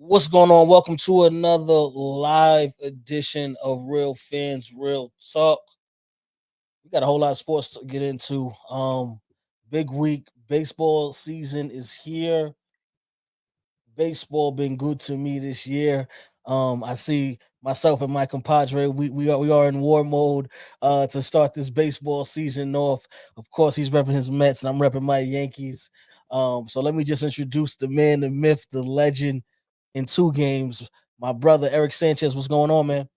What's going on? Welcome to another live edition of Real Fans Real Talk. We got a whole lot of sports to get into. Big week. Baseball season is here. Baseball been good to me this year. I see myself and my compadre. We are in war mode to start this baseball season off. Of course, he's repping his Mets, and I'm repping my Yankees. So let me just introduce the man, the myth, the legend in two games. My brother Eric Sanchez. What's going on, man?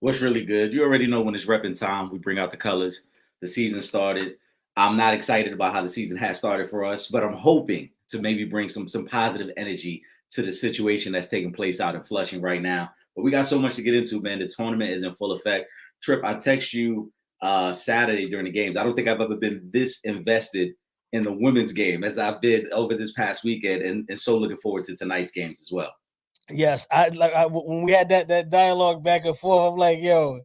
What's really good? You already know when it's repping time. We bring out the colors. The season started. I'm not excited about how the season has started for us, but I'm hoping to maybe bring some positive energy to the situation that's taking place out in Flushing right now. But we got so much to get into, man. The tournament is in full effect. Trip, I text you Saturday during the games. I don't think I've ever been this invested in the women's game as I've been over this past weekend, and so looking forward to tonight's games as well. Yes, when we had that dialogue back and forth. I'm like, yo,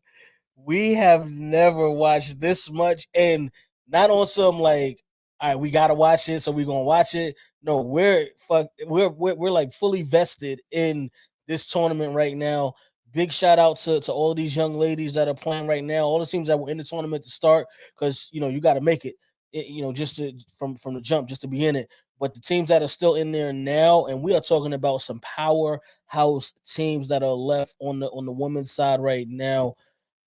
we have never watched this much, and not on some like, all right, we gotta watch it, so we're gonna watch it. No, we're like fully vested in this tournament right now. Big shout out to all of these young ladies that are playing right now, all the teams that were in the tournament to start, because you got to make it, just from the jump, just to be in it. But the teams that are still in there now, and we are talking about some powerhouse teams that are left on the women's side right now.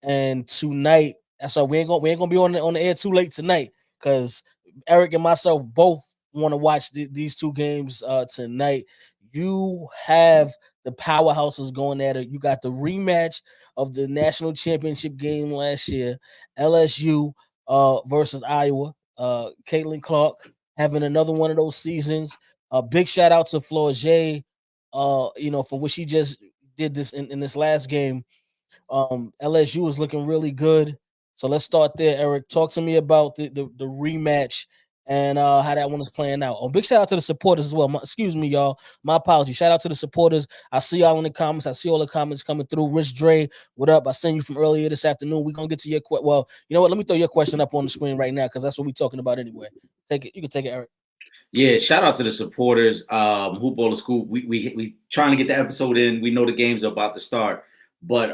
And tonight, that's why we ain't gonna be on the air too late tonight, because Eric and myself both want to watch these two games tonight. You have the powerhouses going at it. You got the rematch of the national championship game last year, LSU versus Iowa. Caitlin Clark having another one of those seasons. Big shout out to Florget, for what she just did this in this last game. LSU is looking really good. So let's start there, Eric. Talk to me about the rematch and how that one is playing out. Oh, big shout out to the supporters as well. Excuse me, y'all. My apologies. Shout out to the supporters. I see y'all in the comments. I see all the comments coming through. Rich Dre, what up? I sent you from earlier this afternoon. We're gonna get to your question. Well, you know what? Let me throw your question up on the screen right now, because that's what we're talking about anyway. Take it. You can take it, Eric. Yeah, shout out to the supporters. Hoop Ball School. We trying to get the episode in. We know the games are about to start, but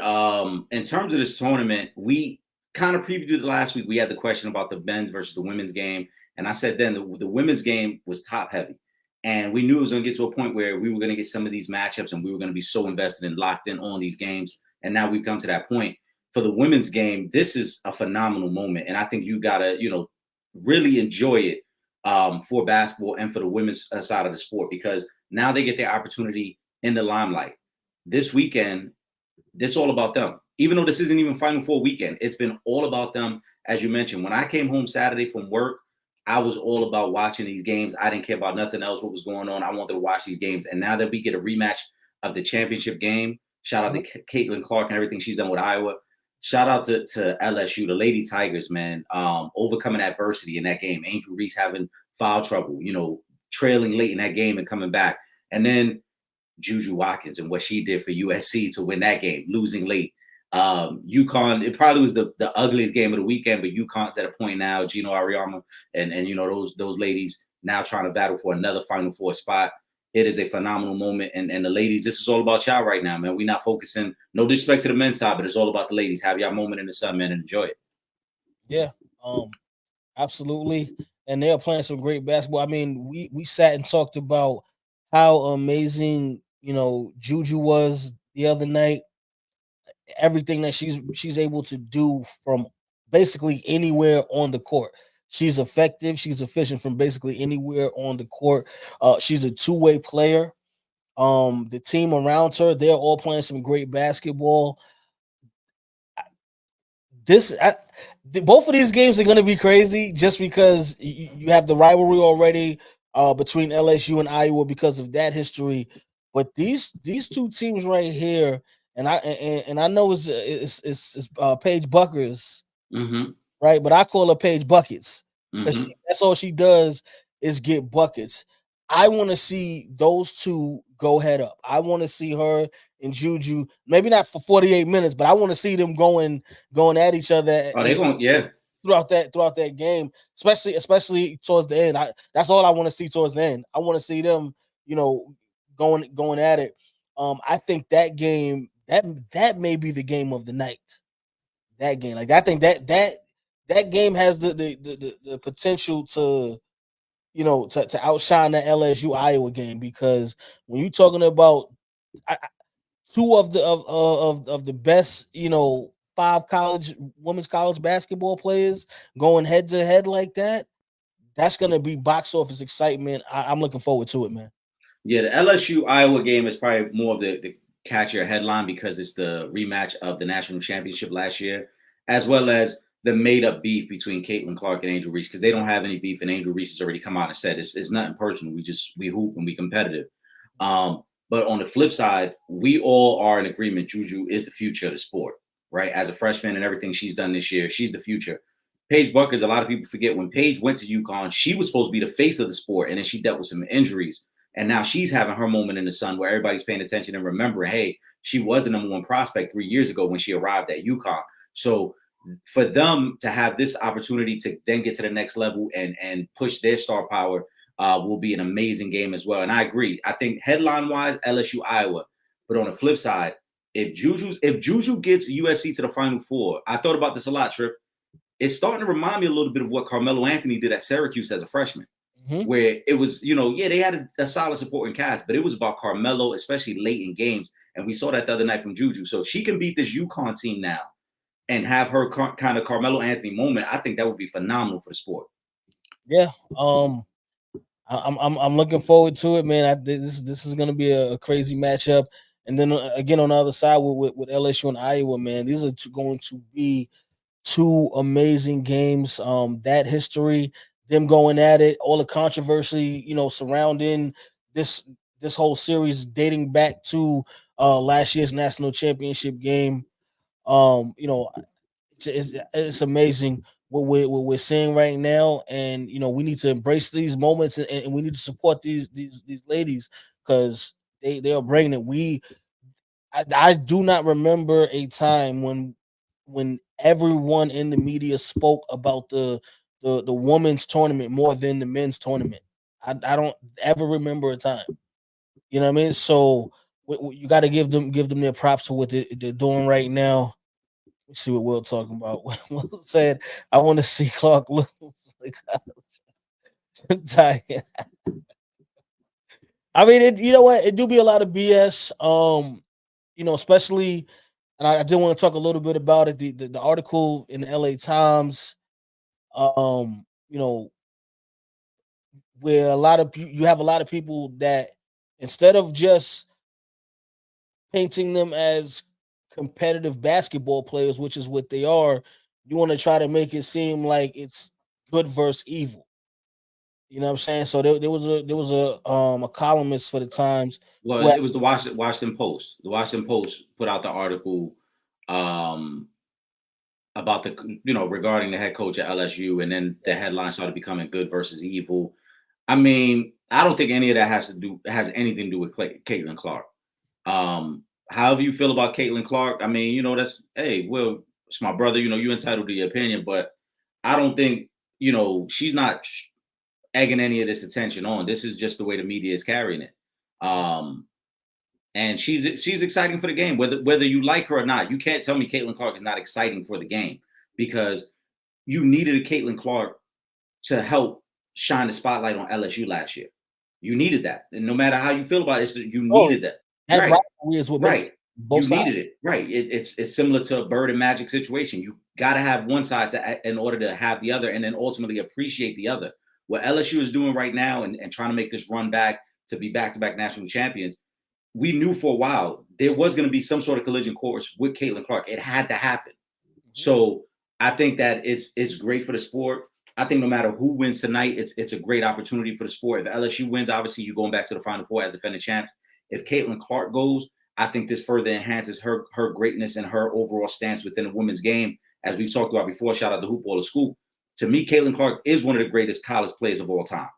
in terms of this tournament, we kind of previewed it last week. We had the question about the men's versus the women's game, and I said then the women's game was top heavy, and we knew it was going to get to a point where we were going to get some of these matchups, and we were going to be so invested and locked in on these games. And now we've come to that point for the women's game. This is a phenomenal moment, and I think you gotta really enjoy it for basketball and for the women's side of the sport, because now they get their opportunity in the limelight. This weekend, this is all about them. Even though this isn't even Final Four weekend, it's been all about them. As you mentioned, when I came home Saturday from work, I was all about watching these games. I didn't care about nothing else, what was going on. I wanted to watch these games. And now that we get a rematch of the championship game, shout out to Caitlin Clark and everything she's done with Iowa. Shout out to LSU, the Lady Tigers, man, overcoming adversity in that game. Angel Reese having foul trouble, trailing late in that game and coming back. And then Juju Watkins and what she did for USC to win that game, losing late. UConn, it probably was the ugliest game of the weekend, but UConn's at a point now. Gino Ariama and those ladies now trying to battle for another Final Four spot. It is a phenomenal moment. And the ladies, this is all about y'all right now, man. We're not focusing, no disrespect to the men's side, but it's all about the ladies. Have y'all moment in the sun, man, and enjoy it. Yeah, absolutely. And they are playing some great basketball. I mean, we sat and talked about how amazing, Juju was the other night. Everything that she's able to do from basically anywhere on the court. She's effective. She's efficient from basically anywhere on the court. She's a two-way player. The team around her, they're all playing some great basketball. This both of these games are going to be crazy, just because you have the rivalry already between LSU and Iowa because of that history. But these two teams right here, and I know it's Paige Buckers, Mm-hmm. right? But I call her Paige Buckets, because Mm-hmm. that's all she does is get buckets. I want to see those two go head up. I want to see her and Juju, maybe not for 48 minutes, but I want to see them going at each other, Oh, they're going, yeah. throughout that game, especially towards the end. That's all I want to see towards the end. I want to see them, going at it. I think that game that may be the game of the night. That game, like I think that game has the potential to to outshine the LSU Iowa game because when you're talking about two of the best five college women's college basketball players going head to head like that, that's gonna be box office excitement. I'm looking forward to it, man. Yeah, the LSU Iowa game is probably more of the catchier headline because it's the rematch of the national championship last year, as well as the made up beef between Caitlin Clark and Angel Reese because they don't have any beef and Angel Reese has already come out and said it's nothing personal. We hoop and we competitive. But on the flip side, we all are in agreement. Juju is the future of the sport, right? As a freshman and everything she's done this year, she's the future. Paige Buckers, a lot of people forget when Paige went to UConn, she was supposed to be the face of the sport, and then she dealt with some injuries. And now she's having her moment in the sun where everybody's paying attention and remembering, hey, she was the number one prospect 3 years ago when she arrived at UConn. So for them to have this opportunity to then get to the next level and push their star power will be an amazing game as well. And I agree. I think headline wise, LSU Iowa. But on the flip side, if Juju gets USC to the Final Four, I thought about this a lot, Trip. It's starting to remind me a little bit of what Carmelo Anthony did at Syracuse as a freshman. Where it was, they had a solid supporting cast, but it was about Carmelo, especially late in games. And we saw that the other night from Juju. So if she can beat this UConn team now and have her kind of Carmelo Anthony moment, I think that would be phenomenal for the sport. Yeah. I'm looking forward to it, man. This is going to be a crazy matchup. And then again on the other side with LSU and Iowa, man, these are going to be two amazing games. That history, them going at it, all the controversy, surrounding this whole series dating back to last year's national championship game. It's amazing what we're seeing right now, and we need to embrace these moments, and we need to support these ladies because they are bringing it. I do not remember a time when everyone in the media spoke about the women's tournament more than the men's tournament. I don't ever remember a time. You know what I mean? So you got to give them their props for what they're doing right now. Let's see what Will talking about. Will said, "I want to see Clark lose." Like, I'm tired. I mean, you know what? It do be a lot of BS. Especially, and I did want to talk a little bit about it. The article in the LA Times, um, you know, where you have a lot of people that instead of just painting them as competitive basketball players, which is what they are, you want to try to make it seem like it's good versus evil. You know what I'm saying? So there was a columnist for the Times. Well, it was the Washington Post. The Washington Post put out the article about regarding the head coach at LSU, and then the headline started becoming good versus evil. I mean, I don't think any of that has anything to do with Caitlin Clark. However you feel about Caitlin Clark, I mean, that's Will, it's my brother. You entitled to your opinion, but I don't think she's not egging any of this attention on. This is just the way the media is carrying it. And she's exciting for the game, whether you like her or not. You can't tell me Caitlin Clark is not exciting for the game because you needed a Caitlin Clark to help shine the spotlight on LSU last year. You needed that, and no matter how you feel about it, you needed that. That rivalry is what makes both sides. Needed it, right? It's similar to a Bird and Magic situation. You got to have one side in order to have the other, and then ultimately appreciate the other. What LSU is doing right now, and trying to make this run back to be back-to-back national champions, we knew for a while there was going to be some sort of collision course with Caitlin Clark. It had to happen. So I think that it's great for the sport. I think no matter who wins tonight, it's a great opportunity for the sport. If LSU wins, obviously you're going back to the Final Four as defending champs. If Caitlin Clark goes, I think this further enhances her greatness and her overall stance within the women's game. As we've talked about before, shout out to Hoop Baller Scoop. To me, Caitlin Clark is one of the greatest college players of all time.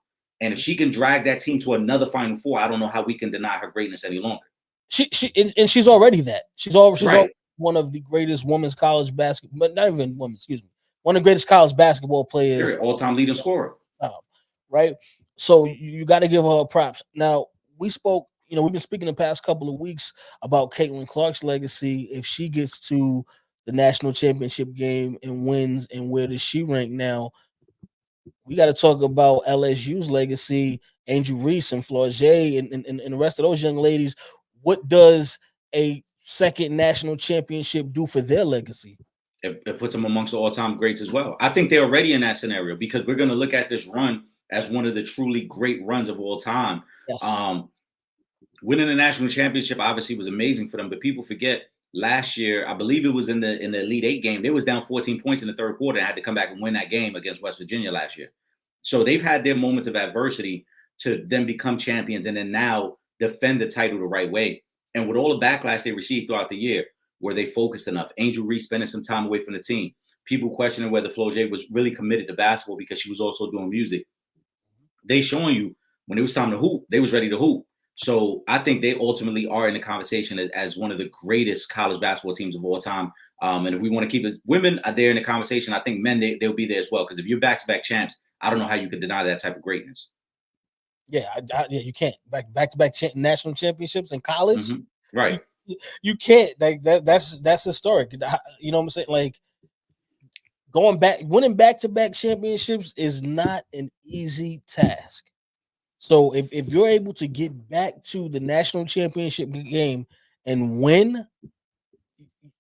And if she can drag that team to another Final Four, I don't know how we can deny her greatness any longer. She's already that. She's already one of the greatest women's college basketball, but not even women, excuse me. One of the greatest college basketball players. All-time leading scorer. Right? So you got to give her props. Now, we spoke, we've been speaking the past couple of weeks about Caitlin Clark's legacy. If she gets to the national championship game and wins, and where does she rank now? We got to talk about LSU's legacy, Angel Reese and Flau'jae and the rest of those young ladies. What does a second national championship do for their legacy? It puts them amongst the all-time greats as well. I think they're already in that scenario because we're going to look at this run as one of the truly great runs of all time. Yes. Um, Winning the national championship obviously was amazing for them, but people forget last year, I believe it was in the Elite Eight game, they was down 14 points in the third quarter and had to come back and win that game against West Virginia last year. So they've had their moments of adversity to then become champions and then now defend the title the right way. And with all the backlash they received throughout the year, were they focused enough? Angel Reese spending some time away from the team. People questioning whether Flau'jae was really committed to basketball because she was also doing music. They showing you when it was time to hoop, they was ready to hoop. So I think they ultimately are in the conversation as one of the greatest college basketball teams of all time. And if we want to keep it, women are there in the conversation. I think men, they'll be there as well. Because if you're back-to-back champs, I don't know how you could deny that type of greatness. Yeah, yeah, you can't back-to-back national championships in college. Mm-hmm. Right. You can't. Like that's historic. You know what I'm saying? Like winning back-to-back championships is not an easy task. So if you're able to get back to the national championship game and win,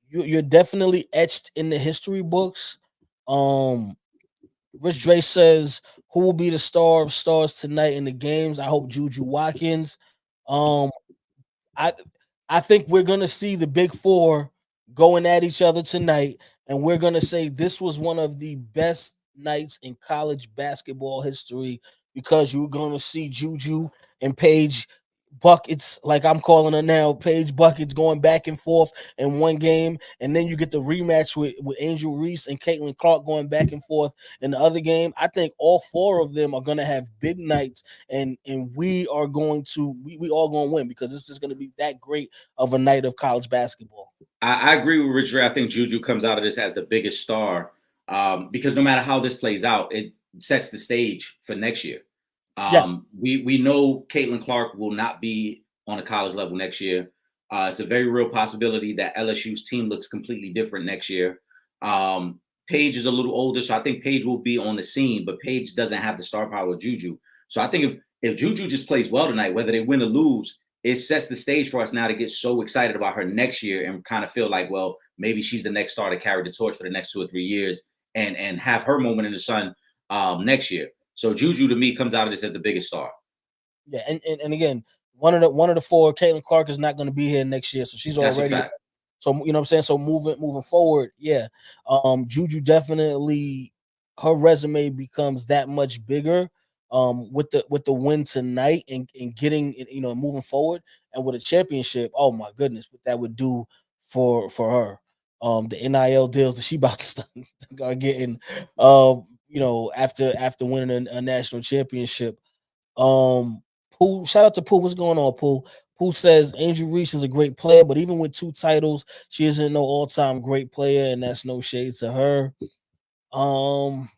you're definitely etched in the history books. Rich Dre says, "Who will be the star of stars tonight in the games?" I hope Juju Watkins. I I think we're gonna see the big four going at each other tonight, and we're gonna say this was one of the best nights in college basketball history because you're gonna see Juju and Paige buckets, like I'm calling her now, Paige buckets going back and forth in one game, and then you get the rematch with Angel Reese and Caitlin Clark going back and forth in the other game. I think all four of them are gonna have big nights, and we are going to we all gonna win because it's just gonna be that great of a night of college basketball. I agree with Rich Ray. I think Juju comes out of this as the biggest star because no matter how this plays out, it sets the stage for next year. Yes. We know Caitlin Clark will not be on a college level next year. It's a very real possibility that LSU's team looks completely different next year. Paige is a little older, so I think Paige will be on the scene, but Paige doesn't have the star power of Juju. So I think if Juju just plays well tonight, whether they win or lose, it sets the stage for us now to get so excited about her next year and kind of feel like, well, maybe she's the next star to carry the torch for the next 2 or 3 years and have her moment in the sun next year. So Juju to me comes out of this as the biggest star. Yeah, and again, one of the four, Caitlin Clark is not going to be here next year, so she's That's a already. fact. So you know what I'm saying. So moving forward, yeah, Juju definitely, her resume becomes that much bigger. With the win tonight and getting, moving forward and with a championship. Oh my goodness, what that would do for her. The NIL deals that she about to start getting. After winning a national championship. Pooh, shout out to Pooh. What's going on, Pooh? Pooh says Angel Reese is a great player, but even with 2 titles, she isn't no all-time great player, and that's no shade to her. Um,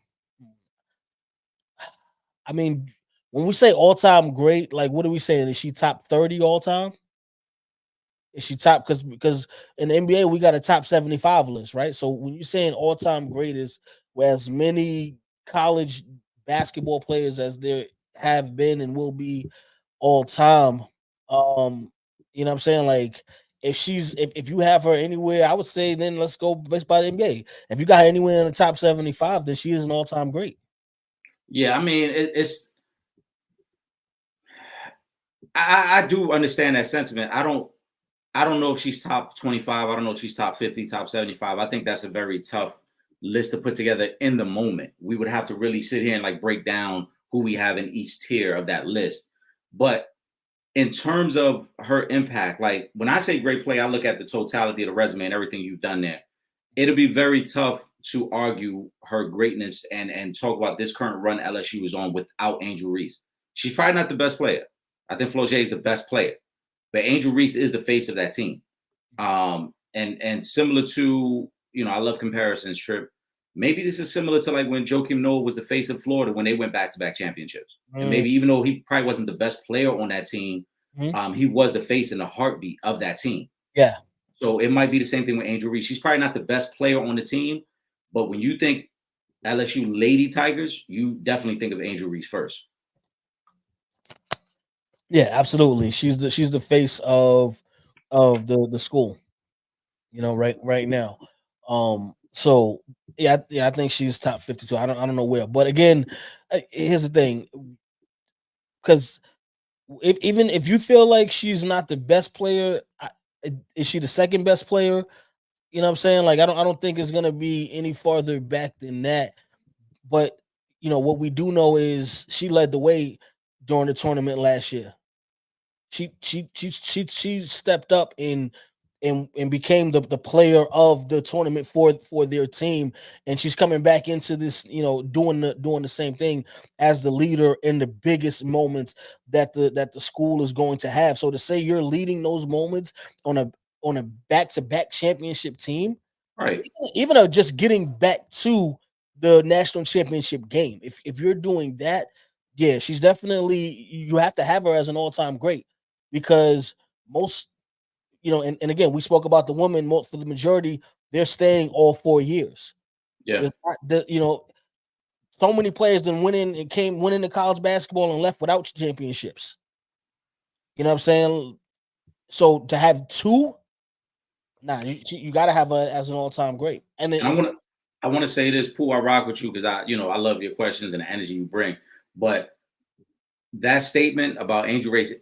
I mean, when we say all-time great, like what are we saying? Is she top 30 all time? Is she top because in the NBA we got a top 75 list, right? So when you're saying all-time greatest, where as many college basketball players as there have been and will be all time, you know what I'm saying? Like if you have her anywhere, I would say then let's go based by the NBA. If you got her anywhere in the top 75, then she is an all-time great. Yeah, I mean, I do understand that sentiment. I don't know if she's top 25. I don't know if she's top 50, top 75. I think that's a very tough list to put together in the moment. We would have to really sit here and like break down who we have in each tier of that list. But in terms of her impact, like when I say great play, I look at the totality of the resume and everything you've done there. It'll be very tough to argue her greatness and talk about this current run LSU is on without Angel Reese. She's probably not the best player. I think Flau'jae is the best player, but Angel Reese is the face of that team. And similar to, I love comparisons, Trip. Maybe this is similar to like when Joakim Noah was the face of Florida when they went back-to-back championships. And maybe even though he probably wasn't the best player on that team, Mhm. He was the face and the heartbeat of that team. Yeah. So it might be the same thing with Angel Reese. She's probably not the best player on the team, but when you think LSU Lady Tigers, you definitely think of Angel Reese first. Yeah, absolutely. She's the face of the school, right now. So yeah, I think she's top 52. I don't know where, but again, here's the thing, because even if you feel like she's not the best player, is she the second best player? You know what I'm saying? Like I don't think it's gonna be any farther back than that. But what we do know is she led the way during the tournament last year. She stepped up and became the player of the tournament for their team, and she's coming back into this, doing the same thing as the leader in the biggest moments that the school is going to have. So to say you're leading those moments on a back-to-back championship team, Right. even just getting back to the national championship game, if you're doing that, yeah, she's definitely, you have to have her as an all-time great, because most, and again, we spoke about the women, most for the majority, they're staying all 4 years. Yeah. There's not so many players then went into college basketball and left without championships. You know what I'm saying? So to have two, nah, you got to have her as an all-time great. And then And I want to say this, Pooh, I rock with you because I love your questions and the energy you bring. But that statement about Angel Reese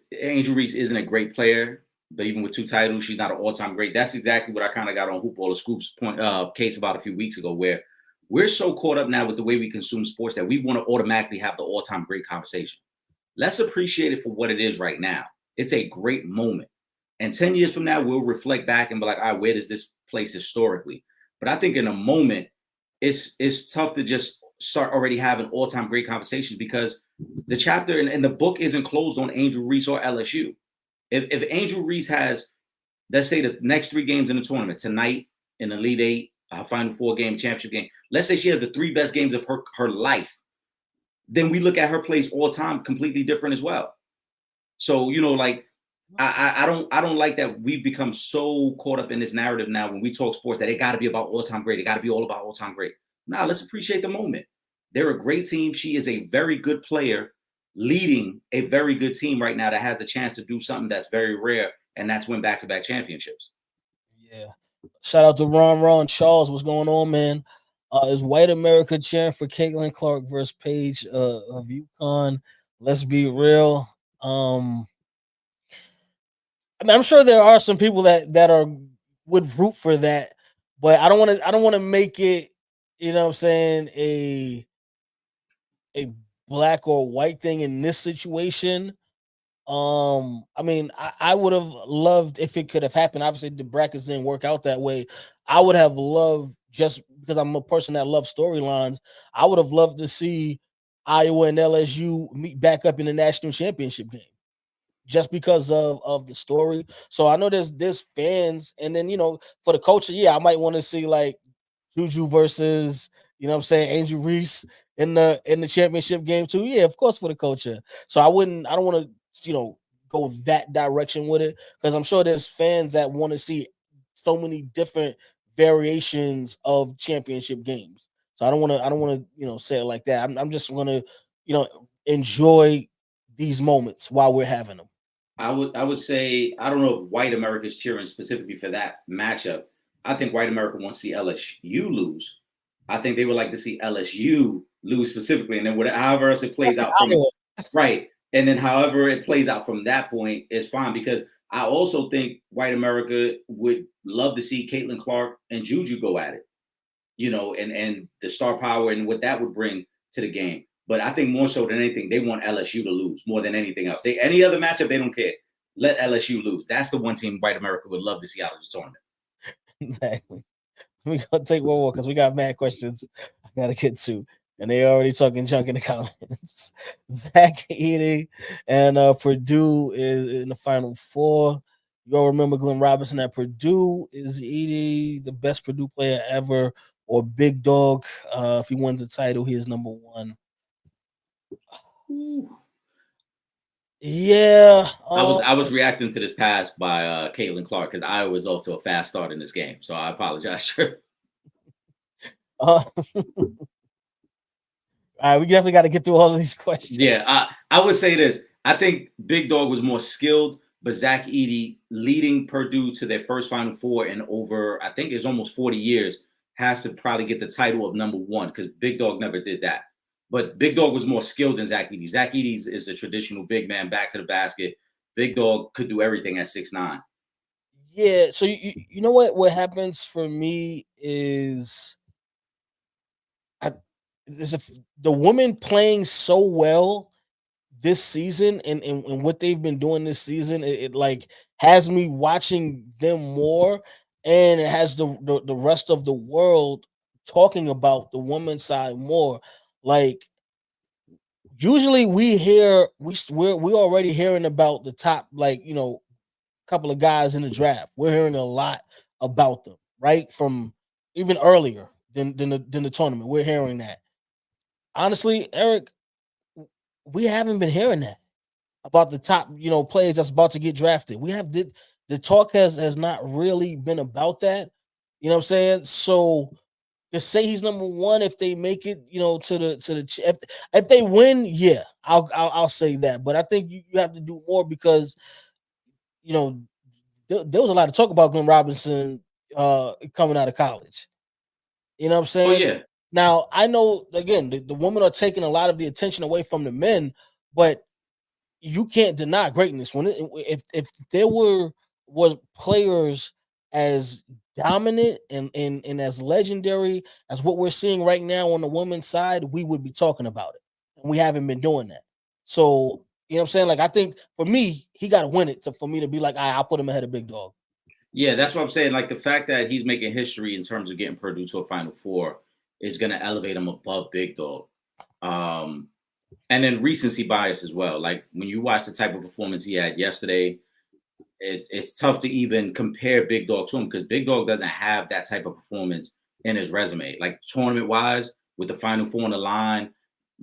isn't a great player, but even with 2 titles, she's not an all-time great. That's exactly what I kind of got on Hoop Baller Scoop's point case about a few weeks ago, where we're so caught up now with the way we consume sports that we want to automatically have the all-time great conversation. Let's appreciate it for what it is right now. It's a great moment. And 10 years from now, we'll reflect back and be like, all right, where does this place historically? But I think in a moment, it's tough to just start already having all-time great conversations because the chapter and the book isn't closed on Angel Reese or LSU. If Angel Reese has, let's say, the next 3 games in the tournament tonight, in Elite Eight, Final Four game, championship game, let's say she has the 3 best games of her life, then we look at her plays all time completely different as well. So like I don't like that we've become so caught up in this narrative now when we talk sports that it got to be about all time great. It got to be all about all time great. Nah, let's appreciate the moment. They're a great team. She is a very good player leading a very good team right now that has a chance to do something that's very rare, and that's win back-to-back championships. yeah. Shout out to Ron Charles. What's going on, man? Is White America cheering for Caitlin Clark versus Paige of UConn? Let's be real. I mean, I'm sure there are some people that are would root for that, but I don't want to make it, what I'm saying, a black or white thing in this situation. I mean, I would have loved if it could have happened. Obviously, the brackets didn't work out that way. I would have loved, just because I'm a person that loves storylines, I would have loved to see Iowa and LSU meet back up in the national championship game, just because of the story. So I know there's fans, and then for the culture, yeah, I might want to see like Juju versus, what I'm saying, Angel Reese in the championship game too. Yeah, of course, for the culture. So I don't want to, go that direction with it, because I'm sure there's fans that want to see so many different variations of championship games. So I don't want to, say it like that. I'm just going to, enjoy these moments while we're having them. I would say I don't know if white America is cheering specifically for that matchup. I think white America wants to see LSU lose. I think they would like to see LSU lose specifically, and then whatever, however else it plays Especially out from Iowa. right, and then however it plays out from that point is fine because I also think white America would love to see Caitlin Clark and Juju go at it, and the star power and what that would bring to the game. But I think more so than anything, they want LSU to lose more than anything else. Any other matchup, they don't care. Let LSU lose. That's the one team white America would love to see out of the tournament. Exactly. We gonna take one more because we got mad questions I gotta get to, and they already talking junk in the comments. Zach Eating and Purdue is in the Final Four. You all remember Glenn Robinson at Purdue? Is Edie the best Purdue player ever, or Big Dog? If he wins the title, he is number one. Ooh. Yeah. I was reacting to this pass by Caitlin Clark because I was off to a fast start in this game, so I apologize, Trip. All right, we definitely got to get through all of these questions. Yeah, I would say this. I think Big Dog was more skilled, but Zach Edey leading Purdue to their first Final Four in over, I think it's almost 40 years, has to probably get the title of number one because Big Dog never did that. But Big Dog was more skilled than Zach Edey. Zach Edey is a traditional big man, back to the basket. Big Dog could do everything at 6'9". Yeah. So you know what happens for me is I there's a the women playing so well this season and what they've been doing this season, it like has me watching them more, and it has the rest of the world talking about the women's side more. Like usually we hear we're already hearing about the top, like, couple of guys in the draft. We're hearing a lot about them, right? From even earlier than the tournament. We're hearing that. Honestly, Eric, we haven't been hearing that about the top, players that's about to get drafted. We have the talk has not really been about that. You know what I'm saying? So to say he's number one, if they make it, if they win, yeah, I'll say that. But I think you have to do more because you know there was a lot of talk about Glenn Robinson coming out of college. You know what I'm Oh saying? yeah, Now I know again the women are taking a lot of the attention away from the men, but you can't deny greatness when if there was players as dominant and as legendary as what we're seeing right now on the women's side, we would be talking about it, and we haven't been doing that. So you know what I'm saying? Like I think for me, he got to win it for me to be like, I'll put him ahead of Big Dog. yeah. That's what I'm saying. Like the fact that he's making history in terms of getting Purdue to a Final Four is going to elevate him above Big Dog. Um, and then recency bias as well. Like when you watch the type of performance he had yesterday, it's tough to even compare Big Dog to him because Big Dog doesn't have that type of performance in his resume. Like tournament wise, with the Final Four on the line,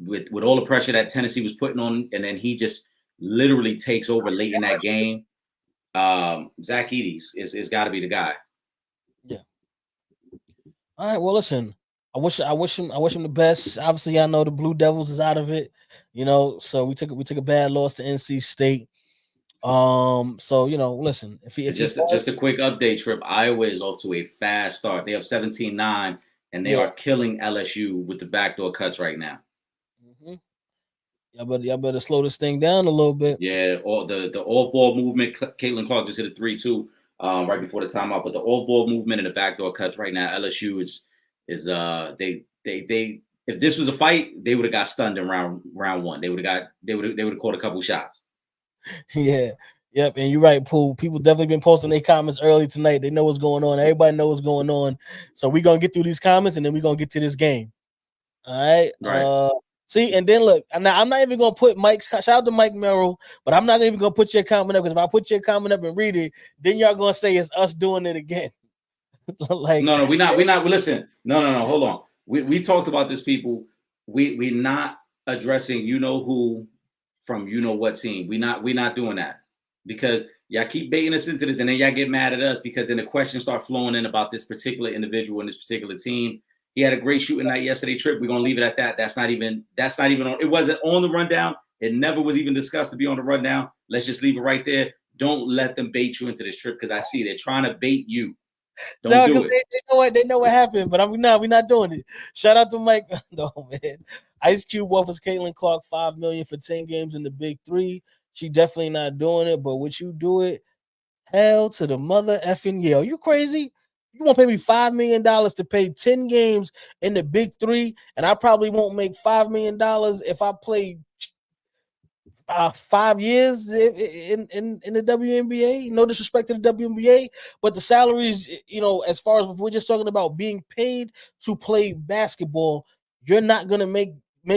with all the pressure that Tennessee was putting on, and then he just literally takes over late in that game. Zach Edey's is got to be the guy. Yeah. All right. Well, listen. I wish him the best. Obviously, I know the Blue Devils is out of it. So we took a bad loss to NC State. So listen, if he Just a falls, quick update, Trip. Iowa is off to a fast start. They have 17-9, and they yeah. are killing LSU with the backdoor cuts right now. Mm-hmm. Y'all better slow this thing down a little bit. Yeah, all the off ball movement. Caitlin Clark just hit a 3-2 right before the timeout. But the off ball movement and the backdoor cuts right now. LSU is they if this was a fight, they would have got stunned in round one. They would have caught a couple shots. Yeah. Yep, and you're right, Pooh. People definitely been posting their comments early tonight. They know what's going on. Everybody knows what's going on. So we're gonna get through these comments and then we're gonna get to this game. All right. Right. See, and then look, I'm not even gonna put Mike's shout out to Mike Merrill, but I'm not even gonna put your comment up because if I put your comment up and read it, then y'all gonna say it's us doing it again. Like No, we're not. Listen, no. Hold on. We talked about this, people. We're not addressing you know who from you know what team. We're not doing that because y'all keep baiting us into this, and then y'all get mad at us because then the questions start flowing in about this particular individual and this particular team. He had a great shooting night yesterday, Trip. We're gonna leave it at that. That's not even on. It wasn't on the rundown. It never was even discussed to be on the rundown. Let's just leave it right there. Don't let them bait you into this, Trip, because I see they're trying to bait you. Don't no, do because it. they know what happened, but we're not doing it. Shout out to Mike. No, man. Ice Cube offers Caitlin Clark $5 million for 10 games in the Big Three. She definitely not doing it, but would you do it? Hell to the mother effing Yale. You crazy? You want to pay me $5 million to play 10 games in the Big Three, and I probably won't make $5 million if I play 5 years in the WNBA. No disrespect to the WNBA, but the salaries, as far as we're just talking about being paid to play basketball, you're not gonna make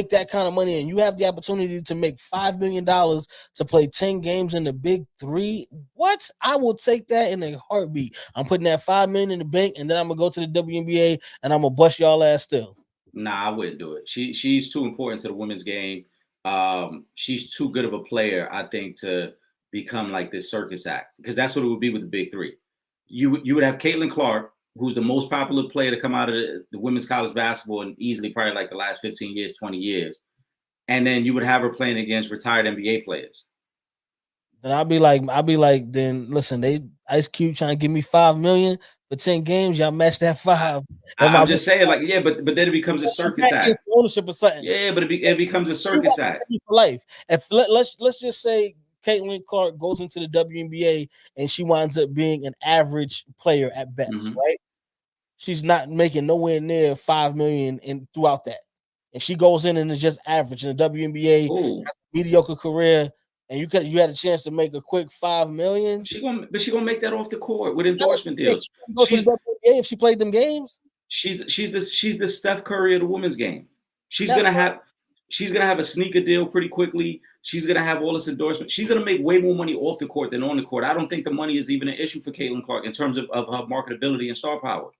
that kind of money, and you have the opportunity to make $5 million to play 10 games in the Big Three. What? I will take that in a heartbeat. I'm putting that $5 million in the bank, and then I'm gonna go to the WNBA and I'm gonna bust y'all ass still. Nah, I wouldn't do it. She's too important to the women's game. she's too good of a player, I think, to become like this circus act, because that's what it would be with the big three. You would have Caitlin Clark, who's the most popular player to come out of the women's college basketball in easily probably like the last 15 years, 20 years. And then you would have her playing against retired NBA players. Then I'll be like, then listen, Ice Cube trying to give me $5 million for 10 games. Y'all match that five. I'm just saying, like, yeah, but then it becomes a circus act. Ownership or something. Yeah, but it becomes a circus act for life. If let's just say Caitlin Clark goes into the WNBA and she winds up being an average player at best, right? She's not making nowhere near $5 million in throughout that, and she goes in and is just average in the WNBA, has a mediocre career, and you had a chance to make a quick $5 million. She gonna make that off the court with endorsement deals. Go to the WNBA if she played them games. She's the Steph Curry of the women's game. She's gonna have a sneaker deal pretty quickly. She's gonna have all this endorsement. She's gonna make way more money off the court than on the court. I don't think the money is even an issue for Caitlin Clark in terms of her marketability and star power.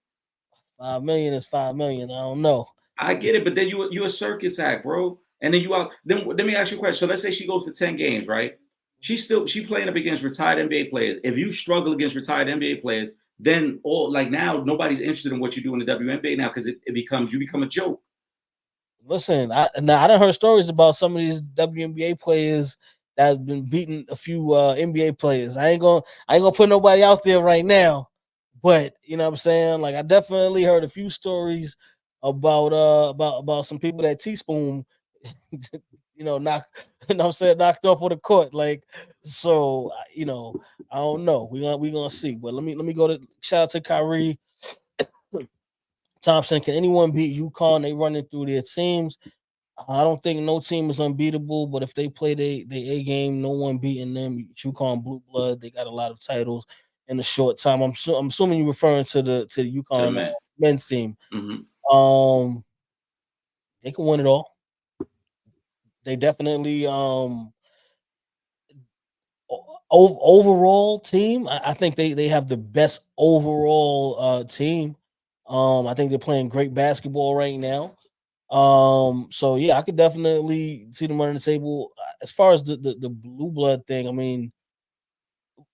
$5 million is $5 million. I don't know. I get it, but then you a circus act, bro. And then you out. Then let me ask you a question. So let's say she goes for 10 games, right? She playing up against retired NBA players. If you struggle against retired NBA players, then now nobody's interested in what you do in the WNBA now, because you become a joke. Listen, I done heard stories about some of these WNBA players that have been beating a few NBA players. I ain't gonna put nobody out there right now, but you know what I'm saying. Like, I definitely heard a few stories about some people that teaspoon, knocked off of the court. Like, so I don't know. We gonna see. But let me go to shout out to Kyrie Thompson. Can anyone beat UConn? They running through their teams. I don't think no team is unbeatable, but if they play they A game, no one beating them. UConn blue blood. They got a lot of titles in a short time. I'm assuming you're referring to the UConn men's team. Mm-hmm. They can win it all. They definitely overall team. I think they have the best overall team. I think they're playing great basketball right now. So yeah, I could definitely see them running the table. As far as the blue blood thing, I mean,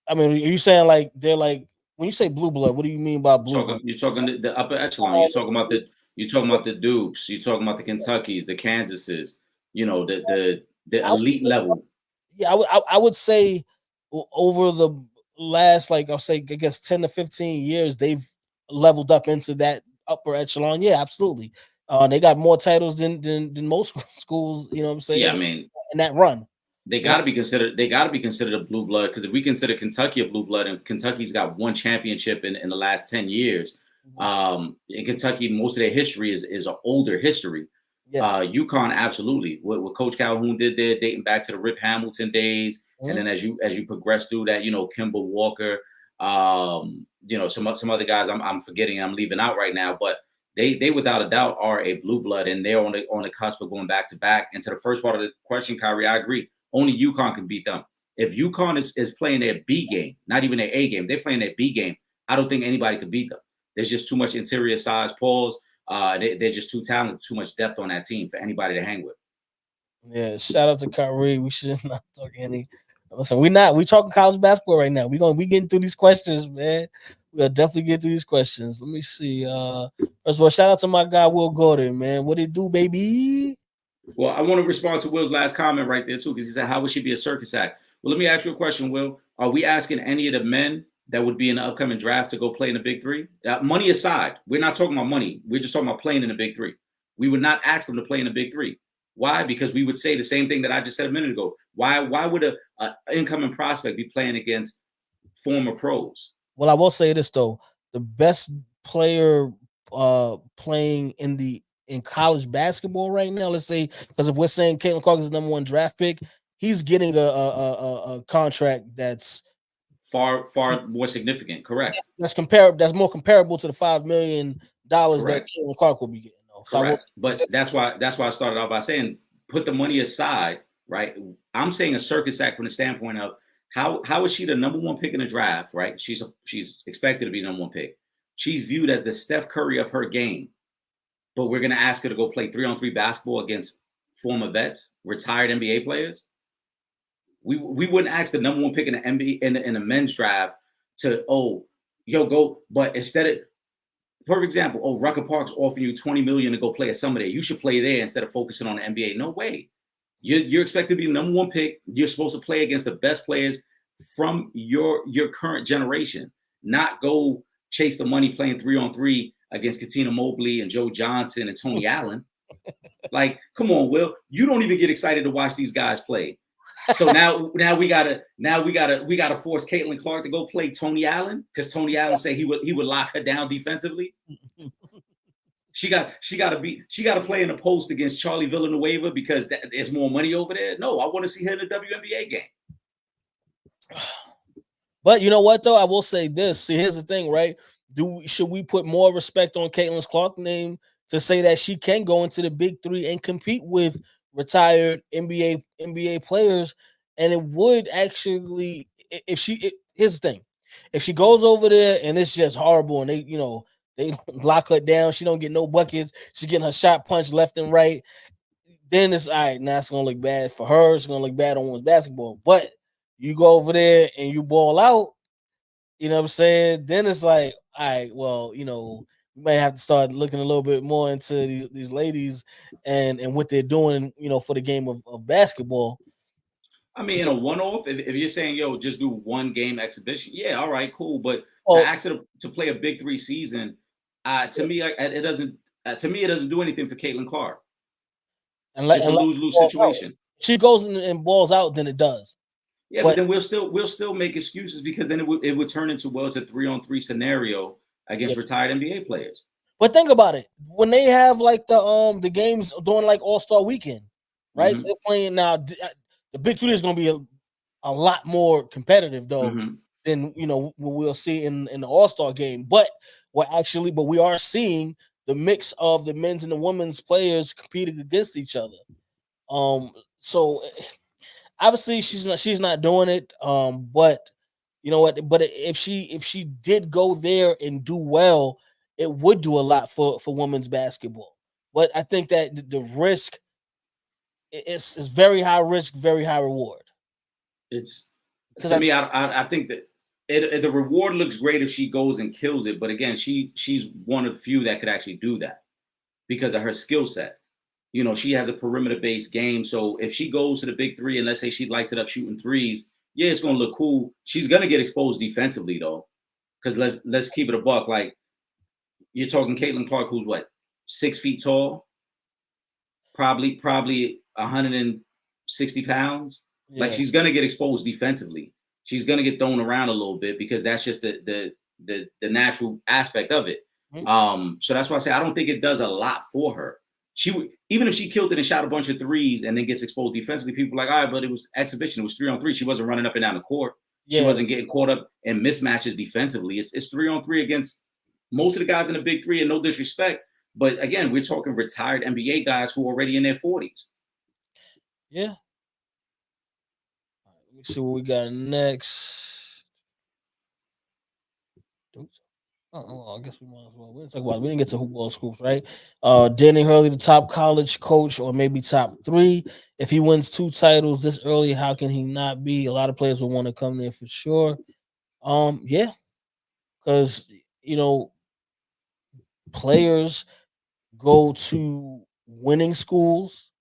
are you saying like they're like, when you say blue blood, what do you mean by blue blood? You're talking the upper echelon. You're talking about the Dukes. You're talking about the Kentuckys, the Kansases. The elite level. Yeah, I would say over the last, like, I'll say, I guess 10 to 15 years, they've leveled up into that upper echelon. Yeah, absolutely. They got more titles than most schools. You know what I'm saying? Yeah, I mean, in that run, they got to be considered. They got to be considered a blue blood, because if we consider Kentucky a blue blood, and Kentucky's got one championship in the last 10 years, in Kentucky, most of their history is an older history. Yeah. UConn, absolutely. What Coach Calhoun did there, dating back to the Rip Hamilton days, and then as you progress through that, Kimball Walker, some other guys I'm forgetting, I'm leaving out right now, but they without a doubt are a blue blood, and they're on the cusp of going back to back. And to the first part of the question, Kyrie, I agree. Only UConn can beat them. If UConn is playing their B game, not even their A game, they're playing their B game, I don't think anybody could beat them. There's just too much interior size, pause. They're just too talented, too much depth on that team for anybody to hang with. Yeah, shout out to Kyrie. We should not talk any. Listen, we talking college basketball right now. We getting through these questions, man. We'll definitely get through these questions. Let me see. First of all, shout out to my guy Will Gordon, man. What it do, baby? Well, I want to respond to Will's last comment right there too, because he said, "How would she be a circus act?" Well, let me ask you a question, Will. Are we asking any of the men that would be in the upcoming draft to go play in the Big Three? Money aside, we're not talking about money. We're just talking about playing in the Big Three. We would not ask them to play in the Big Three. Why? Because we would say the same thing that I just said a minute ago. Why would a incoming prospect be playing against former pros? Well, I will say this though: the best player playing in college basketball right now, let's say, because if we're saying Caitlin Clark is the number 1 draft pick, he's getting a contract that's far more significant. Correct. That's comparable. That's more comparable to the $5 million that Caitlin Clark will be getting. Correct. But that's why I started off by saying, put the money aside, right? I'm saying a circus act from the standpoint of how is she the number 1 pick in the draft, right? She's expected to be the number 1 pick. She's viewed as the Steph Curry of her game, but we're going to ask her to go play 3-on-3 basketball against former vets, retired NBA players, we wouldn't ask the number one pick in the NBA in the men's draft to go. But instead of perfect example, Rucker Park's offering you $20 million to go play a summer there. You should play there instead of focusing on the NBA. No way. You're expected to be the number one pick. You're supposed to play against the best players from your current generation, not go chase the money playing 3-on-3 against Katina Mobley and Joe Johnson and Tony Allen. Like, come on, Will. You don't even get excited to watch these guys play. So now we gotta force Caitlin Clark to go play Tony Allen because Tony Allen said he would lock her down defensively. She got to play in a post against Charlie Villanueva because there's more money over there. No, I want to see her in the WNBA game. But you know what though? I will say this. See, here's the thing, right? Should we put more respect on Caitlin Clark's name to say that she can go into the big three and compete with retired NBA players? And it would actually, here's the thing. If she goes over there and it's just horrible and they lock her down, she don't get no buckets, she's getting her shot punched left and right, then it's all right. Now it's gonna look bad for her. It's gonna look bad on women's basketball. But you go over there and you ball out, you know what I'm saying? Then it's like, all right, well, we may have to start looking a little bit more into these ladies and what they're doing, for the game of basketball. I mean, in a one-off, if you're saying, just do one game exhibition, yeah, all right, cool. But to ask her to play a big three season, to me, it doesn't. To me, it doesn't do anything for Caitlin Clark. It's a lose-lose situation. She goes and balls out, then it does. Yeah, but then we'll still make excuses because then it would turn into it's a 3-on-3 scenario against retired NBA players. But think about it. When they have like the games during like All-Star weekend, right? Mm-hmm. They're playing now. The big three is going to be a lot more competitive though than what we'll see in the All-Star game. But we are seeing the mix of the men's and the women's players competing against each other. So obviously she's not doing it. But you know what? But if she did go there and do well, it would do a lot for women's basketball. But I think that the risk is very high risk, very high reward. It's to me, I think that the reward looks great if she goes and kills it. But again, she's one of few that could actually do that because of her skill set. She has a perimeter-based game. So if she goes to the big three and let's say she lights it up shooting threes, yeah, it's going to look cool. She's going to get exposed defensively though, because let's keep it a buck. Like you're talking Caitlin Clark, who's what, 6 feet tall, probably 160 pounds. Yeah. Like she's going to get exposed defensively. She's going to get thrown around a little bit because that's just the natural aspect of it. Mm-hmm. So that's why I say I don't think it does a lot for her. She would, even if she killed it and shot a bunch of threes and then gets exposed defensively, people are like, all right, but it was exhibition. It was 3-on-3. She wasn't running up and down the court. She wasn't getting caught up in mismatches defensively. It's 3-on-3 against most of the guys in the big three, and no disrespect. But again, we're talking retired NBA guys who are already in their 40s. Yeah. Let me see what we got next. I guess we might as well. We didn't talk about it. We didn't get to hoop ball scoops, right? Danny Hurley, the top college coach, or maybe top 3. If he wins 2 titles this early, how can he not be? A lot of players will want to come there for sure. Yeah, because players go to winning schools.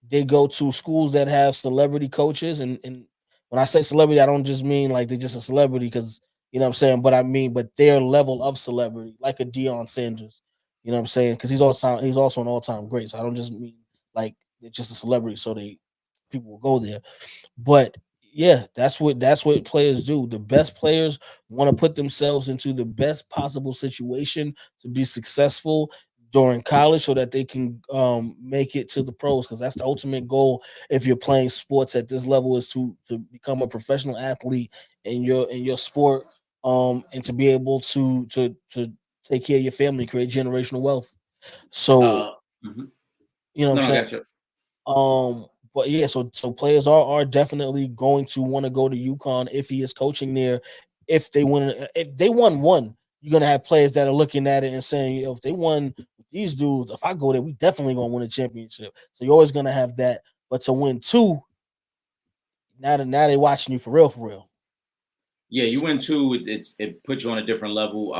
They go to schools that have celebrity coaches, and when I say celebrity, I don't just mean like they're just a celebrity because you know what I'm saying, but I mean, but their level of celebrity, like a Deion Sanders, you know what I'm saying, because he's also an all-time great. So I don't just mean like they're just a celebrity, so people will go there. But yeah, that's what players do. The best players want to put themselves into the best possible situation to be successful during college so that they can make it to the pros, because that's the ultimate goal if you're playing sports at this level, is to become a professional athlete in your sport, and to be able to take care of your family, create generational wealth. So you know what I'm saying? But yeah, so players are definitely going to want to go to UConn if he is coaching there. If they won one, you're gonna have players that are looking at it and saying, if they won these dudes, if I go there, we definitely gonna win a championship. So you're always gonna have that. But to win two, now they watching you for real, for real. Yeah, you win two. It puts you on a different level.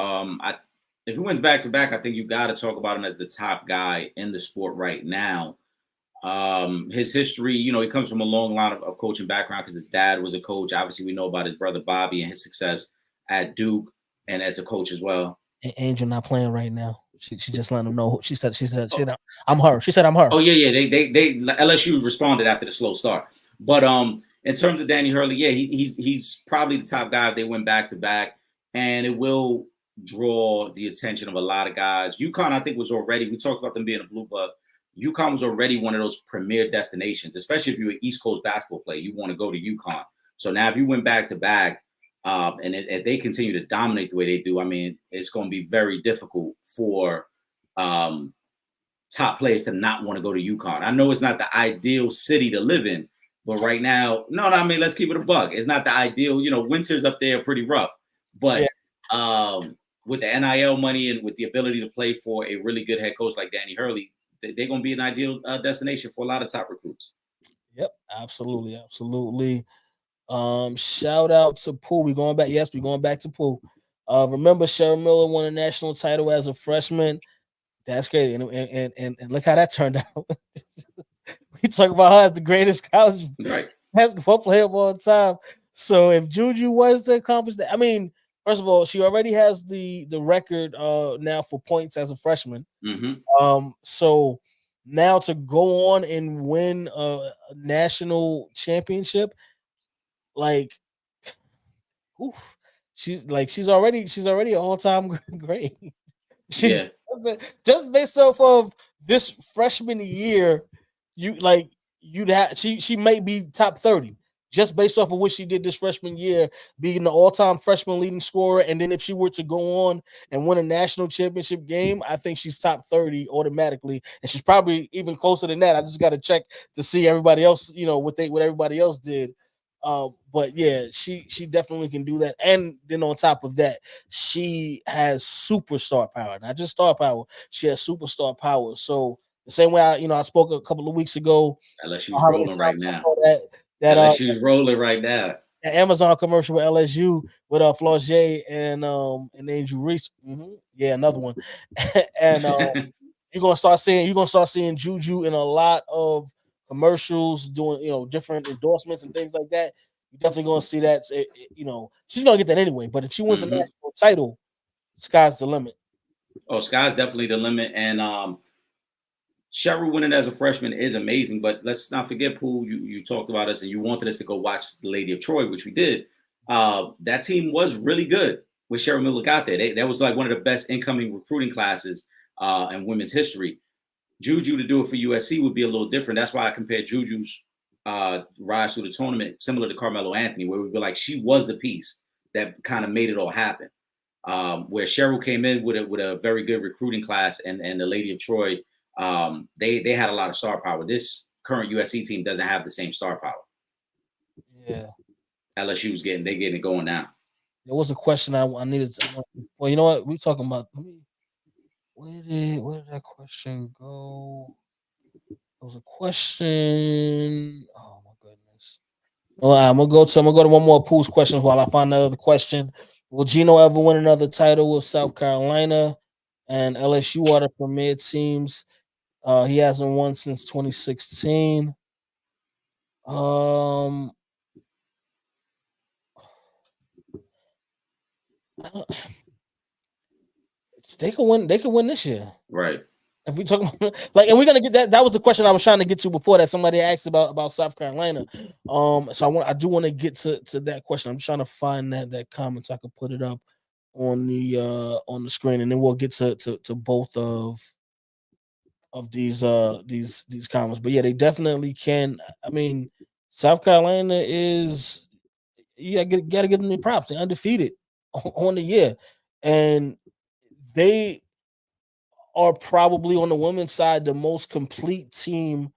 If he wins back to back, I think you got to talk about him as the top guy in the sport right now. His history, he comes from a long line of coaching background because his dad was a coach. Obviously, we know about his brother Bobby and his success at Duke and as a coach as well. Angel not playing right now. She just letting him know. She said Oh, I'm her. She said I'm her. oh yeah. They LSU responded after the slow start. But in terms of Danny Hurley, yeah, he's probably the top guy if they went back to back, and it will draw the attention of a lot of guys. UConn, I think, was already. We talked about them being a blue blood. UConn was already one of those premier destinations, especially if you're an East Coast basketball player. You want to go to UConn. So now, if you went back to back, and if they continue to dominate the way they do, I mean, it's going to be very difficult for top players to not want to go to UConn. I know it's not the ideal city to live in, but right now, I mean, let's keep it a buck. It's not the ideal. Winters up there are pretty rough, but with the NIL money and with the ability to play for a really good head coach like Danny Hurley, they're going to be an ideal destination for a lot of top recruits. Yep, absolutely. Shout out to Pooh. We're going back. Yes, we're going back to Pooh. Remember, Cheryl Miller won a national title as a freshman. That's crazy, and look how that turned out. We talk about her as the greatest college basketball player of all time. So if Juju was to accomplish that, I mean, first of all, she already has the record now for points as a freshman. Mm-hmm. So now to go on and win a national championship, like, oof, she's already an all-time great. She's just based off of this freshman year, she might be top 30 just based off of what she did this freshman year, being the all-time freshman leading scorer. And then if she were to go on and win a national championship game, I think she's top 30 automatically, and she's probably even closer than that. I just got to check to see everybody else, what everybody else did. But yeah, she definitely can do that. And then on top of that, she has superstar power, not just star power. She has superstar power. So the same way I spoke a couple of weeks ago. LSU's rolling right now. That LSU's rolling right now. An Amazon commercial with LSU with Flaugier and Angel Reese. Mm-hmm. Yeah, another one. And you're gonna start seeing Juju in a lot of commercials doing different endorsements and things like that. You're definitely gonna see that. She's gonna get that anyway. But if she wins a national title, sky's the limit. Oh, sky's definitely the limit. And Cheryl winning as a freshman is amazing, but let's not forget, Pooh, you talked about us and you wanted us to go watch the Lady of Troy, which we did. That team was really good when Cheryl Miller got there. That was like one of the best incoming recruiting classes in women's history. Juju to do it for USC would be a little different. That's why I compared Juju's rise through the tournament similar to Carmelo Anthony, where we'd be like, she was the piece that kind of made it all happen. Where Cheryl came in with a very good recruiting class and the Lady of Troy, they had a lot of star power. This current USC team doesn't have the same star power. Yeah, LSU's getting it going now. There was a question I needed. Well, you know what? We talking about. Where did that question go? There was a question. Oh my goodness. All right, I'm gonna go to one more Pooh's questions while I find another question. Will Gino ever win another title with South Carolina? And LSU are the premier teams. He hasn't won since 2016. They can win. They can win this year, right? If we talk about, and we're gonna get that. That was the question I was trying to get to before that. Somebody asked about South Carolina. So I do want to get to that question. I'm trying to find that comment so I can put it up on the screen, and then we'll get to both of these comments. But yeah, they definitely can. I mean, South Carolina is, you gotta give them the props. They're undefeated on the year, and they are probably on the women's side the most complete team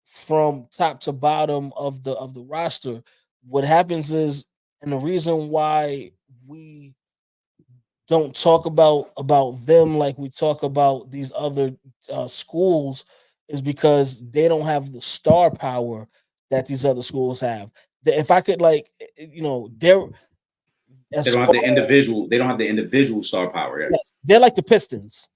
from top to bottom of the roster. What happens is, and the reason why we don't talk about them like we talk about these other schools is because they don't have the star power that these other schools have. If I could they're They as don't have far the as individual. They don't have the individual star power yet. yes, they're like the Pistons.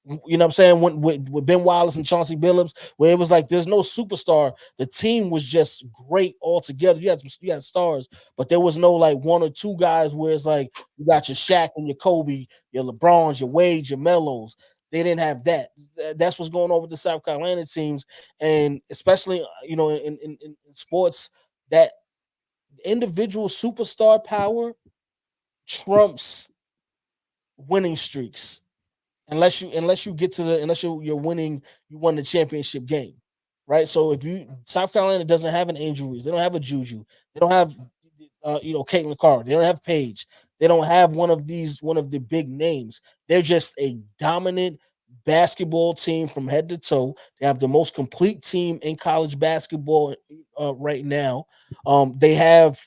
You know what I'm saying? When with Ben Wallace and Chauncey Billups, where it was like there's no superstar. The team was just great altogether. You had stars, but there was no like one or two guys where it's like you got your Shaq and your Kobe, your LeBrons, your Wade, your Melos. They didn't have that. That's what's going on with the South Carolina teams, and especially in sports, that individual superstar power trumps winning streaks unless you get to the unless you're winning, you won the championship game, right? So if you South Carolina doesn't have an Angel Reese, they don't have a Juju, they don't have Caitlin Carr, they don't have Paige, they don't have one of the big names. They're just a dominant basketball team from head to toe. They have the most complete team in college basketball right now. They have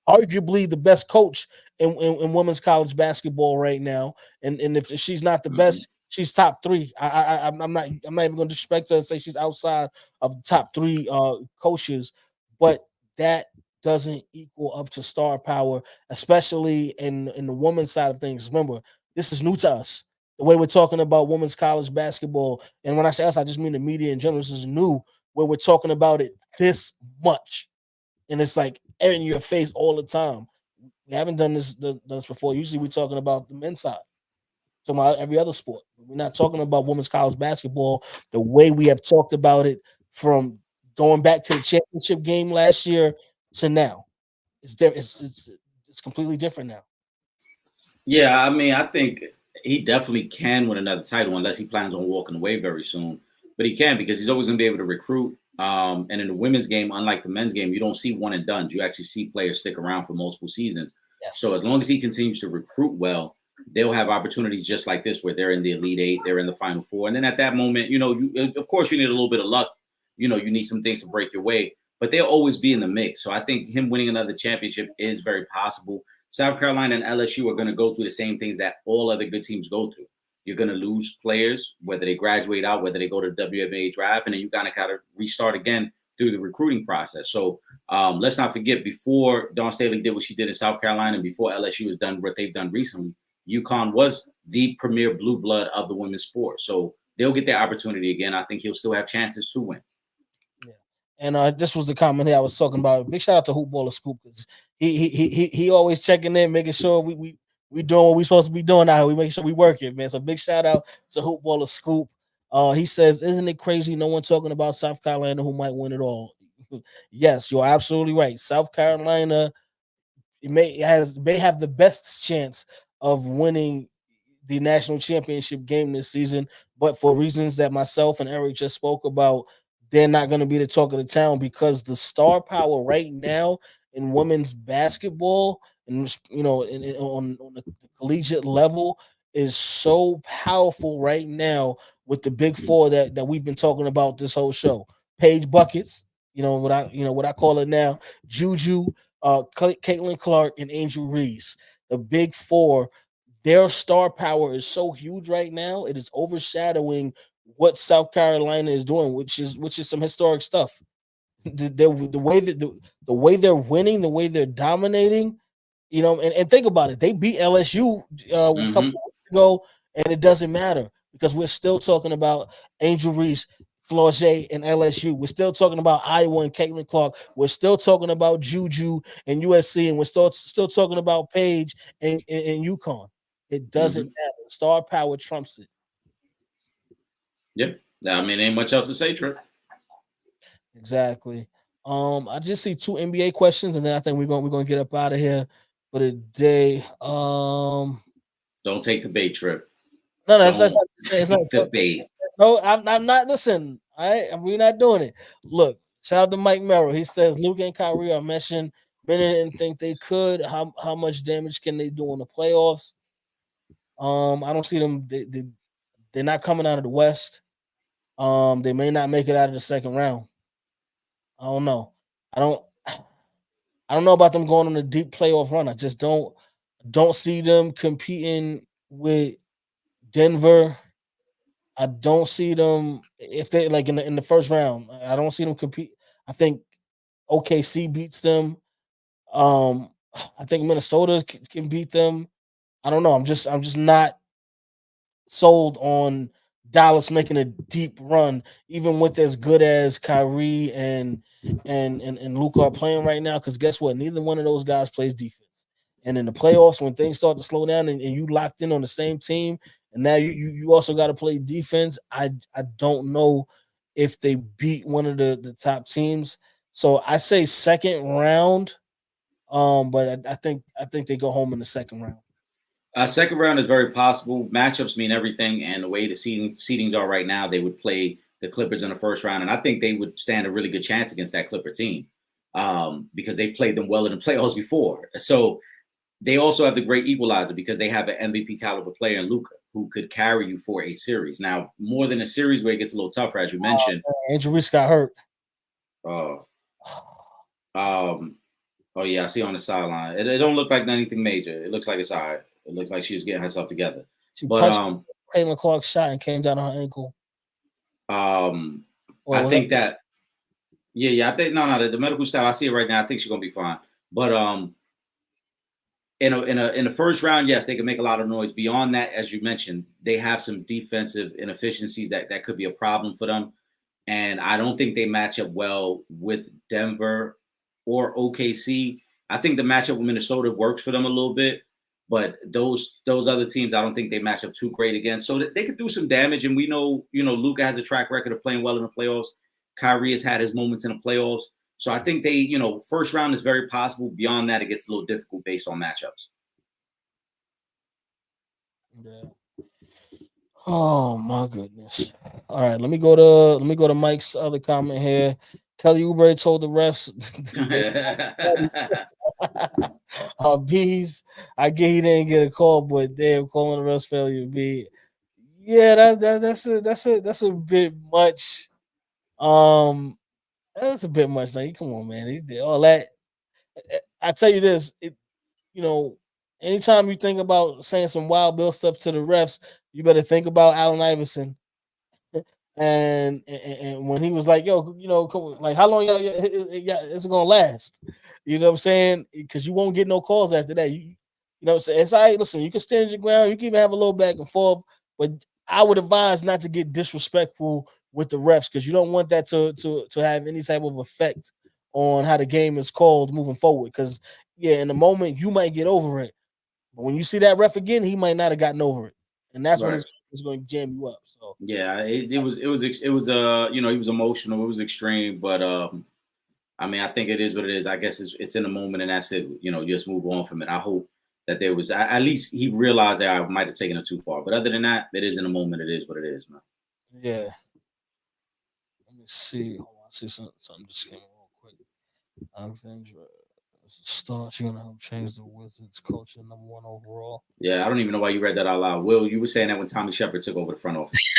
arguably the best coach in women's college basketball right now. And if she's not the Mhm. best, she's top three. I'm not even going to disrespect her and say she's outside of the top three coaches, but that doesn't equal up to star power, especially in the women's side of things. Remember, this is new to us. The way we're talking about women's college basketball, and when I say us, I just mean the media in general. This is new where we're talking about it this much, and it's like in your face all the time. We haven't done this before. Usually, we're talking about the men's side, talking about every other sport. We're not talking about women's college basketball the way we have talked about it from going back to the championship game last year to now. It's completely different now. Yeah, I mean, I think he definitely can win another title unless he plans on walking away very soon. But he can because he's always going to be able to recruit. And in the women's game, unlike the men's game, you don't see one and done. You actually see players stick around for multiple seasons. So Yes. as long as he continues to recruit well, they'll have opportunities just like this where they're in the Elite Eight, they're in the Final Four. And then at that moment, of course, you need a little bit of luck. You need some things to break your way, but they'll always be in the mix. So I think him winning another championship is very possible. South Carolina and LSU are going to go through the same things that all other good teams go through. You're going to lose players, whether they graduate out, whether they go to the WNBA draft, and then you kind of got to restart again through the recruiting process. So let's not forget, before Dawn Staley did what she did in South Carolina, and before LSU has done what they've done recently, UConn was the premier blue blood of the women's sport. So they'll get their opportunity again. I think he'll still have chances to win. Yeah. And this was the comment here I was talking about. Big shout out to Hoopballer Scoop because he always checking in, making sure we doing what we supposed to be doing out here. We making sure we work it, man. So big shout out to Hoopballer Scoop. He says, "Isn't it crazy? No one talking about South Carolina who might win it all." Yes, you're absolutely right. South Carolina may have the best chance of winning the national championship game this season, but for reasons that myself and Eric just spoke about, they're not going to be the talk of the town because the star power right now in women's basketball and on the collegiate level is so powerful right now with the big four that we've been talking about this whole show. Paige buckets, what I call it now, Juju, Caitlin Clark, and Angel Reese. The big four, their star power is so huge right now; it is overshadowing what South Carolina is doing, which is some historic stuff. The way they're winning, the way they're dominating, and think about it. They beat LSU a couple Mm-hmm. of weeks ago, and it doesn't matter because we're still talking about Angel Reese, Flau'jae, and LSU. We're still talking about Iowa and Caitlin Clark. We're still talking about Juju and USC, and we're still talking about Paige and UConn. It doesn't Mm-hmm. matter. Star power trumps it. Yep. I mean, ain't much else to say, Trip. Exactly. I just see two NBA questions, and then I think we're gonna get up out of here for the day. Don't take the bait, Trip. No, that's Don't not to say it's not. take the bait. No, I'm not. Listen, we're not doing it. Look, shout out to Mike Merrill. He says Luke and Kyrie are mentioned. Many didn't think they could. How much damage can they do in the playoffs? I don't see them. They're not coming out of the West. They may not make it out of the second round. I don't know. I don't. I don't know about them going on a deep playoff run. I just don't. Don't see them competing with Denver. I don't see them if they like in the first round. I don't see them compete. I think OKC beats them. Um, I think Minnesota can beat them. I don't know. I'm just not sold on Dallas making a deep run, even with as good as Kyrie and Luka are playing right now. Because guess what? Neither one of those guys plays defense. And in the playoffs, when things start to slow down and you locked in on the same team, and now you also got to play defense. I don't know if they beat one of the top teams. So I say second round. But I think they go home in the second round. Second round is very possible. Matchups mean everything, and the way the seedings are right now, they would play the Clippers in the first round, and I think they would stand a really good chance against that Clipper team because they've played them well in the playoffs before. So they also have the great equalizer because they have an MVP caliber player in Luca who could carry you for a series. Now, more than a series where it gets a little tougher, as you mentioned. Andrew Reese got hurt. Uh, um, oh yeah, I see on the sideline. It don't look like anything major. It looks like it's all right. It looks like she's getting herself together. She But punched Caitlin Clark's shot and came down on her ankle. I think that I think no, the medical staff, I see it right now. I think she's gonna be fine. But in the first round, yes, they can make a lot of noise. Beyond that, as you mentioned, they have some defensive inefficiencies that could be a problem for them. And I don't think they match up well with Denver or OKC. I think the matchup with Minnesota works for them a little bit, but those other teams, I don't think they match up too great against. So they could do some damage. And we know, Luka has a track record of playing well in the playoffs. Kyrie has had his moments in the playoffs. So I think they, first round is very possible. Beyond that, it gets a little difficult based on matchups. Yeah. Oh my goodness. All right, let me go to Mike's other comment here. Kelly Oubre told the refs bees. I get he didn't get a call, but damn, calling the refs failure be. Yeah, that's a bit much. That's a bit much. Like, come on, man. He did all that. I tell you this, anytime you think about saying some wild bill stuff to the refs, you better think about Allen Iverson. And when he was like, "Yo, like how long y'all it's gonna last?" You know what I'm saying? Because you won't get no calls after that. You know what I'm saying? It's all right. Listen, you can stand your ground. You can even have a little back and forth, but I would advise not to get disrespectful with the refs because you don't want that to have any type of effect on how the game is called moving forward. Because in the moment you might get over it, but when you see that ref again, he might not have gotten over it, and that's when Right. it's going to jam you up. So yeah, it was he was emotional. It was extreme, but I mean, I think it is what it is. I guess it's in the moment, and that's it. Just move on from it. I hope that there was at least he realized that I might have taken it too far. But other than that, it is in the moment. It is what it is, man. yeah. Let me see. Hold on. I see something just came real quick. Alexandra Starch, you're gonna help change the Wizards coaching #1 overall. Yeah, I don't even know why you read that out loud. Will, you were saying that when Tommy Shepard took over the front office.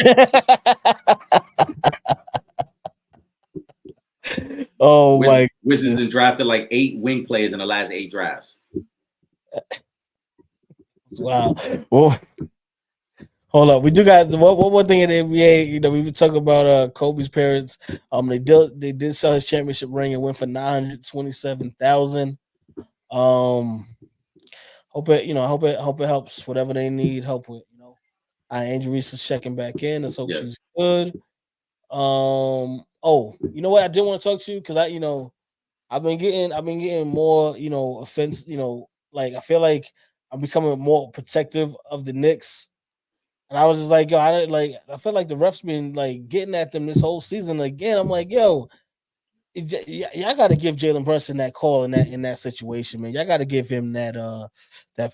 Oh my! Wizards have drafted like 8 wing players in the last 8 drafts. Wow. Well, hold up. We do got one thing in the NBA. We were talking about Kobe's parents. They did sell his championship ring and went for $927,000. Hope it helps whatever they need help with. Angel Reese is checking back in. Let's hope she's good. You know what? I did want to talk to you because I've been getting more, offense, like I feel like I'm becoming more protective of the Knicks. And I was just like, yo, I feel like the refs been like getting at them this whole season again. I'm like, yo, y'all got to give Jalen Brunson that call in that situation, man. Y'all got to give him that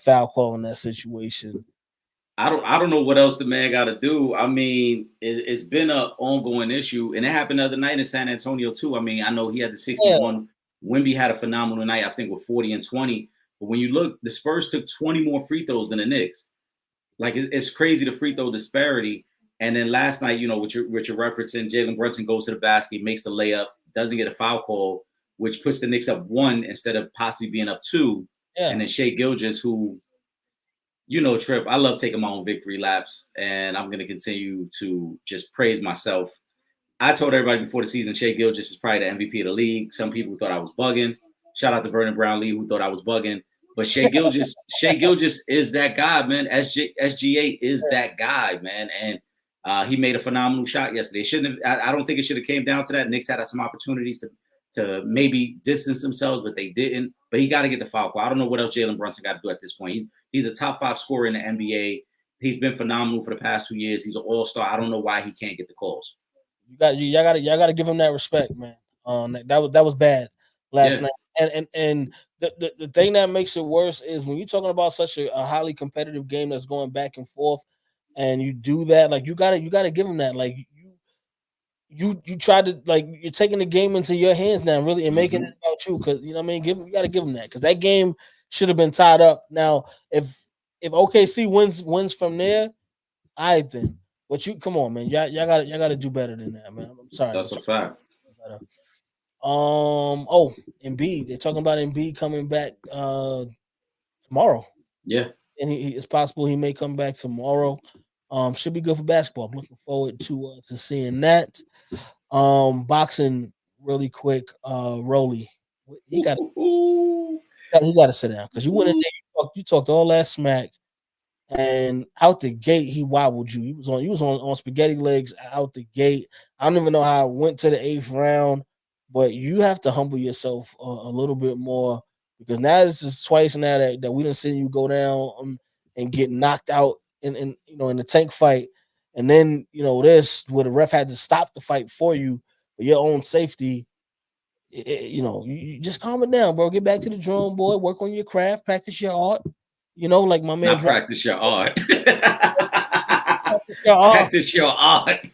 foul call in that situation. I don't know what else the man got to do. I mean, it's been an ongoing issue, and it happened the other night in San Antonio too. I mean, I know he had the 61. Yeah. Wemby had a phenomenal night, I think, with 40 and 20. But when you look, the Spurs took 20 more free throws than the Knicks. Like it's crazy the free throw disparity. And then last night, what you're referencing, Jalen Brunson goes to the basket, makes the layup, doesn't get a foul call, which puts the Knicks up 1 instead of possibly being up 2. Yeah. And then Shai Gilgeous, who You know, Trip, I love taking my own victory laps, and I'm going to continue to just praise myself. I told everybody before the season, Shea Gilgeous is probably the MVP of the league. Some people thought I was bugging. Shout out to Vernon Brownlee, who thought I was bugging. But Shea Gilgeous is that guy, man. SGA is that guy, man. And he made a phenomenal shot yesterday. It shouldn't have. I don't think it should have came down to that. Knicks had some opportunities to maybe distance themselves, but they didn't. But he got to get the foul call. I don't know what else Jalen Brunson got to do at this point. He's a top 5 scorer in the NBA. He's been phenomenal for the past 2 years. He's an all-star. I don't know why he can't get the calls. Y'all got to give him that respect, man. That was bad last night. And the thing that makes it worse is when you're talking about such a highly competitive game that's going back and forth, and you do that, like you gotta give him that. Like you try to, like, you're taking the game into your hands now, really, and making it about you, because you know what I mean. You got to give him that, because that game should have been tied up. Now, if OKC wins from there, I then. But you come on, man. Y'all gotta do better than that, man. I'm sorry. That's a fact. Embiid. They're talking about Embiid coming back tomorrow. Yeah. And it's possible he may come back tomorrow. Should be good for basketball. I'm looking forward to seeing that. Boxing really quick. Rolly. He got to sit down, because you went in there, you talked all that smack. And out the gate, he wobbled you. He was on spaghetti legs out the gate. I don't even know how it went to the 8th round, but you have to humble yourself a little bit more, because now this is twice now that we done seen you go down and get knocked out in the Tank fight, and then this where the ref had to stop the fight for you for your own safety. You just calm it down, bro. Get back to the drawing board, work on your craft, practice your art. Like my man. Not practice your art. Practice your art.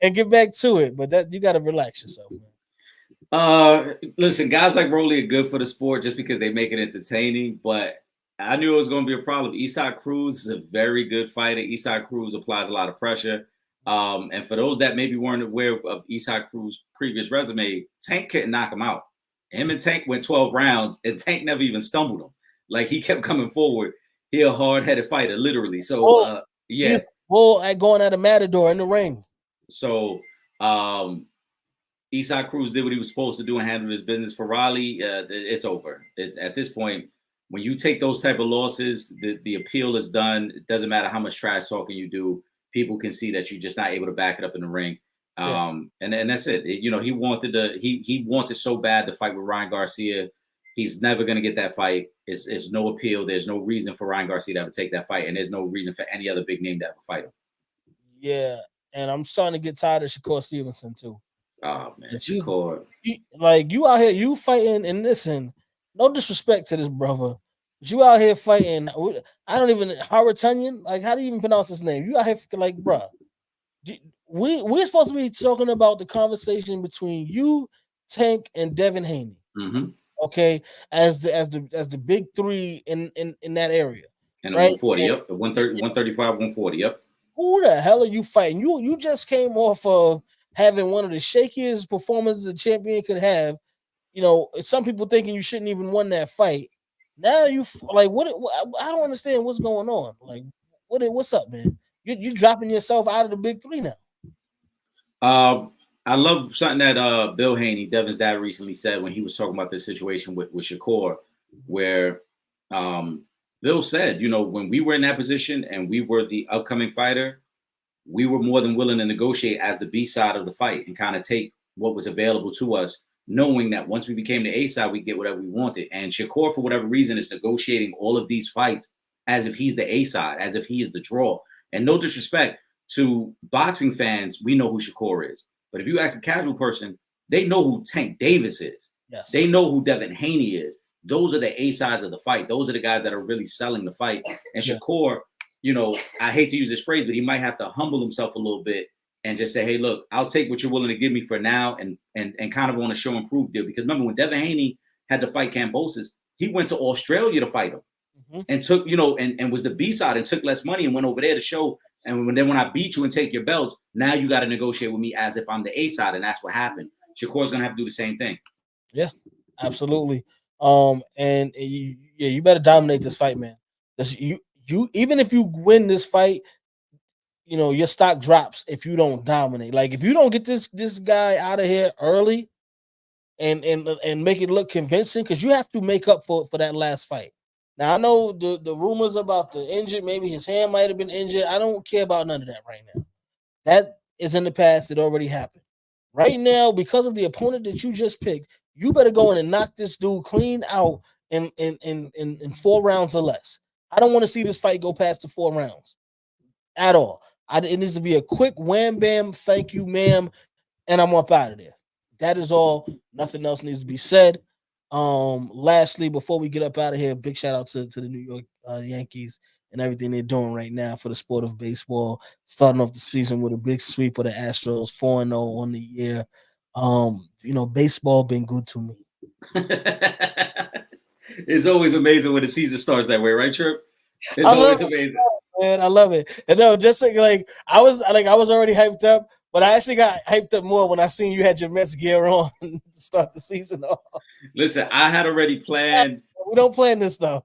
And get back to it. But that you got to relax yourself, man. Listen, guys like Rolly are good for the sport just because they make it entertaining. But I knew it was going to be a problem. Isaac Cruz is a very good fighter. Isaac Cruz applies a lot of pressure. And for those that maybe weren't aware of Isaac Cruz's previous resume, Tank couldn't knock him out. Him and Tank went 12 rounds, and Tank never even stumbled him. Like, he kept coming forward. He a hard-headed fighter, literally. So, he's going at a matador in the ring. So, Isaac Cruz did what he was supposed to do and handled his business. For Raleigh, it's over. It's at this point, when you take those type of losses, the appeal is done. It doesn't matter how much trash talking you do. People can see that you're just not able to back it up in the ring. And that's it. He wanted he wanted so bad to fight with Ryan Garcia. He's never going to get that fight. It's no appeal. There's no reason for Ryan Garcia to ever take that fight, and there's no reason for any other big name to ever fight him. Yeah, and I'm starting to get tired of Shakur Stevenson too. Oh man, Shakur! You out here, you fighting, and listen, no disrespect to this brother, but you out here fighting. I don't even Haratunyan. Like, how do you even pronounce his name? You out here like, bro. We're supposed to be talking about the conversation between you, Tank, and Devin Haney. Mm-hmm. Okay, as the big three in that area. And the 140, yep. The 130, 135, 140, yep. Who the hell are you fighting? You just came off of having one of the shakiest performances a champion could have. Some people thinking you shouldn't even won that fight. Now you like what? I don't understand what's going on. Like, what's up, man? You dropping yourself out of the big three now. I love something that Bill Haney, Devin's dad, recently said when he was talking about this situation with Shakur, where Bill said, when we were in that position and we were the upcoming fighter, we were more than willing to negotiate as the B side of the fight and kind of take what was available to us, knowing that once we became the A side, we'd get whatever we wanted. And Shakur, for whatever reason, is negotiating all of these fights as if he's the A side, as if he is the draw. And no disrespect to boxing fans, we know who Shakur is. But if you ask a casual person, they know who Tank Davis is. Yes. They know who Devin Haney is. Those are the A sides of the fight. Those are the guys that are really selling the fight. And Shakur, I hate to use this phrase, but he might have to humble himself a little bit and just say, hey, look, I'll take what you're willing to give me for now and kind of on a show and prove deal. Because remember, when Devin Haney had to fight Kambosos, he went to Australia to fight him. Mm-hmm. And took, and was the B side and took less money and went over there to show. And when I beat you and take your belts, now you got to negotiate with me as if I'm the A side. And that's what happened. Shakur's going to have to do the same thing. Yeah, absolutely. And you better dominate this fight, man. Because even if you win this fight, your stock drops if you don't dominate. Like if you don't get this guy out of here early and make it look convincing, because you have to make up for that last fight. Now I know the rumors about the injured, maybe his hand might have been injured. I don't care about none of that right now. That is in the past. It already happened. Right now, because of the opponent that you just picked, you better go in and knock this dude clean out in 4 rounds or less. I don't want to see this fight go past the 4 rounds at all. It needs to be a quick wham bam, thank you, ma'am, and I'm up out of there. That is all. Nothing else needs to be said. Lastly, before we get up out of here, big shout out to the New York Yankees and everything they're doing right now for the sport of baseball. Starting off the season with a big sweep of the Astros, 4-0 on the year. Baseball been good to me. It's always amazing when the season starts that way, right, Trip? It's always amazing. Man, I love it. And no, just like I was already hyped up, but I actually got hyped up more when I seen you had your Mets gear on to start the season off. Listen, I had already planned. We don't plan this stuff.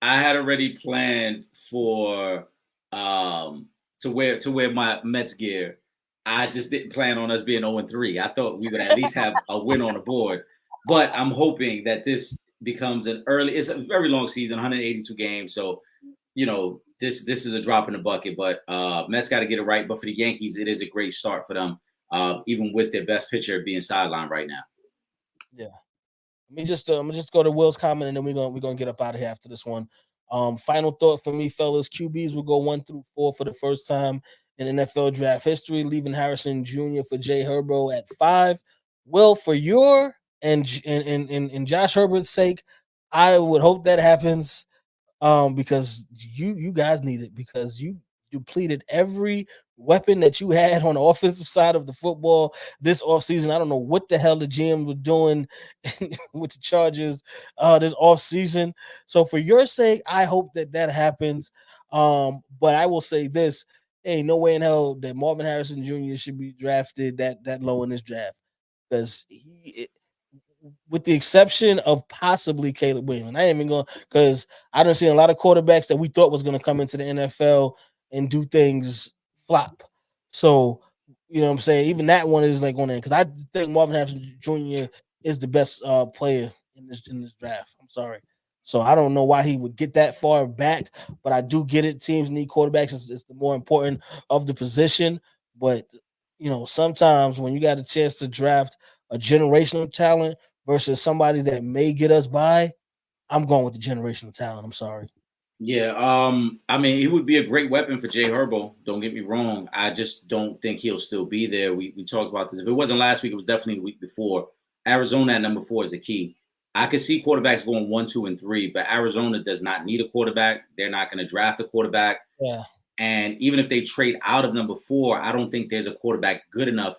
I had already planned for to wear my Mets gear. I just didn't plan on us being 0-3. I thought we would at least have a win on the board. But I'm hoping that this becomes it's a very long season, 182 games. So, this is a drop in the bucket. But Mets got to get it right. But for the Yankees, it is a great start for them, even with their best pitcher being sidelined right now. Yeah. I'm gonna just go to Will's comment, and then we're gonna get up out of here after this one. Final thought for me, fellas: QBs will go 1 through 4 for the first time in NFL draft history, leaving Harrison Jr. for Jay Herbo at 5. Will, for your and Josh Herbert's sake, I would hope that happens. Because you guys need it, because you depleted every weapon that you had on the offensive side of the football this offseason. I don't know what the hell the GM was doing with the Chargers this offseason. So for your sake, I hope that happens. But I will say this: hey, no way in hell that Marvin Harrison Jr. should be drafted that low in this draft, because with the exception of possibly Caleb Williams. I ain't even going, because I done seen a lot of quarterbacks that we thought was going to come into the NFL and do things flop. So, you know what I'm saying? Even that one is like on there, because I think Marvin Harrison Jr. is the best player in this draft. I'm sorry. So I don't know why he would get that far back, but I do get it. Teams need quarterbacks. It's the more important of the position. But, sometimes when you got a chance to draft a generational talent versus somebody that may get us by, I'm going with the generational talent. I'm sorry. Yeah, I mean, he would be a great weapon for Jay Herbo. Don't get me wrong. I just don't think he'll still be there. We talked about this. If it wasn't last week, it was definitely the week before. Arizona at number 4 is the key. I could see quarterbacks going 1, 2, and 3, but Arizona does not need a quarterback. They're not going to draft a quarterback. Yeah. And even if they trade out of number 4, I don't think there's a quarterback good enough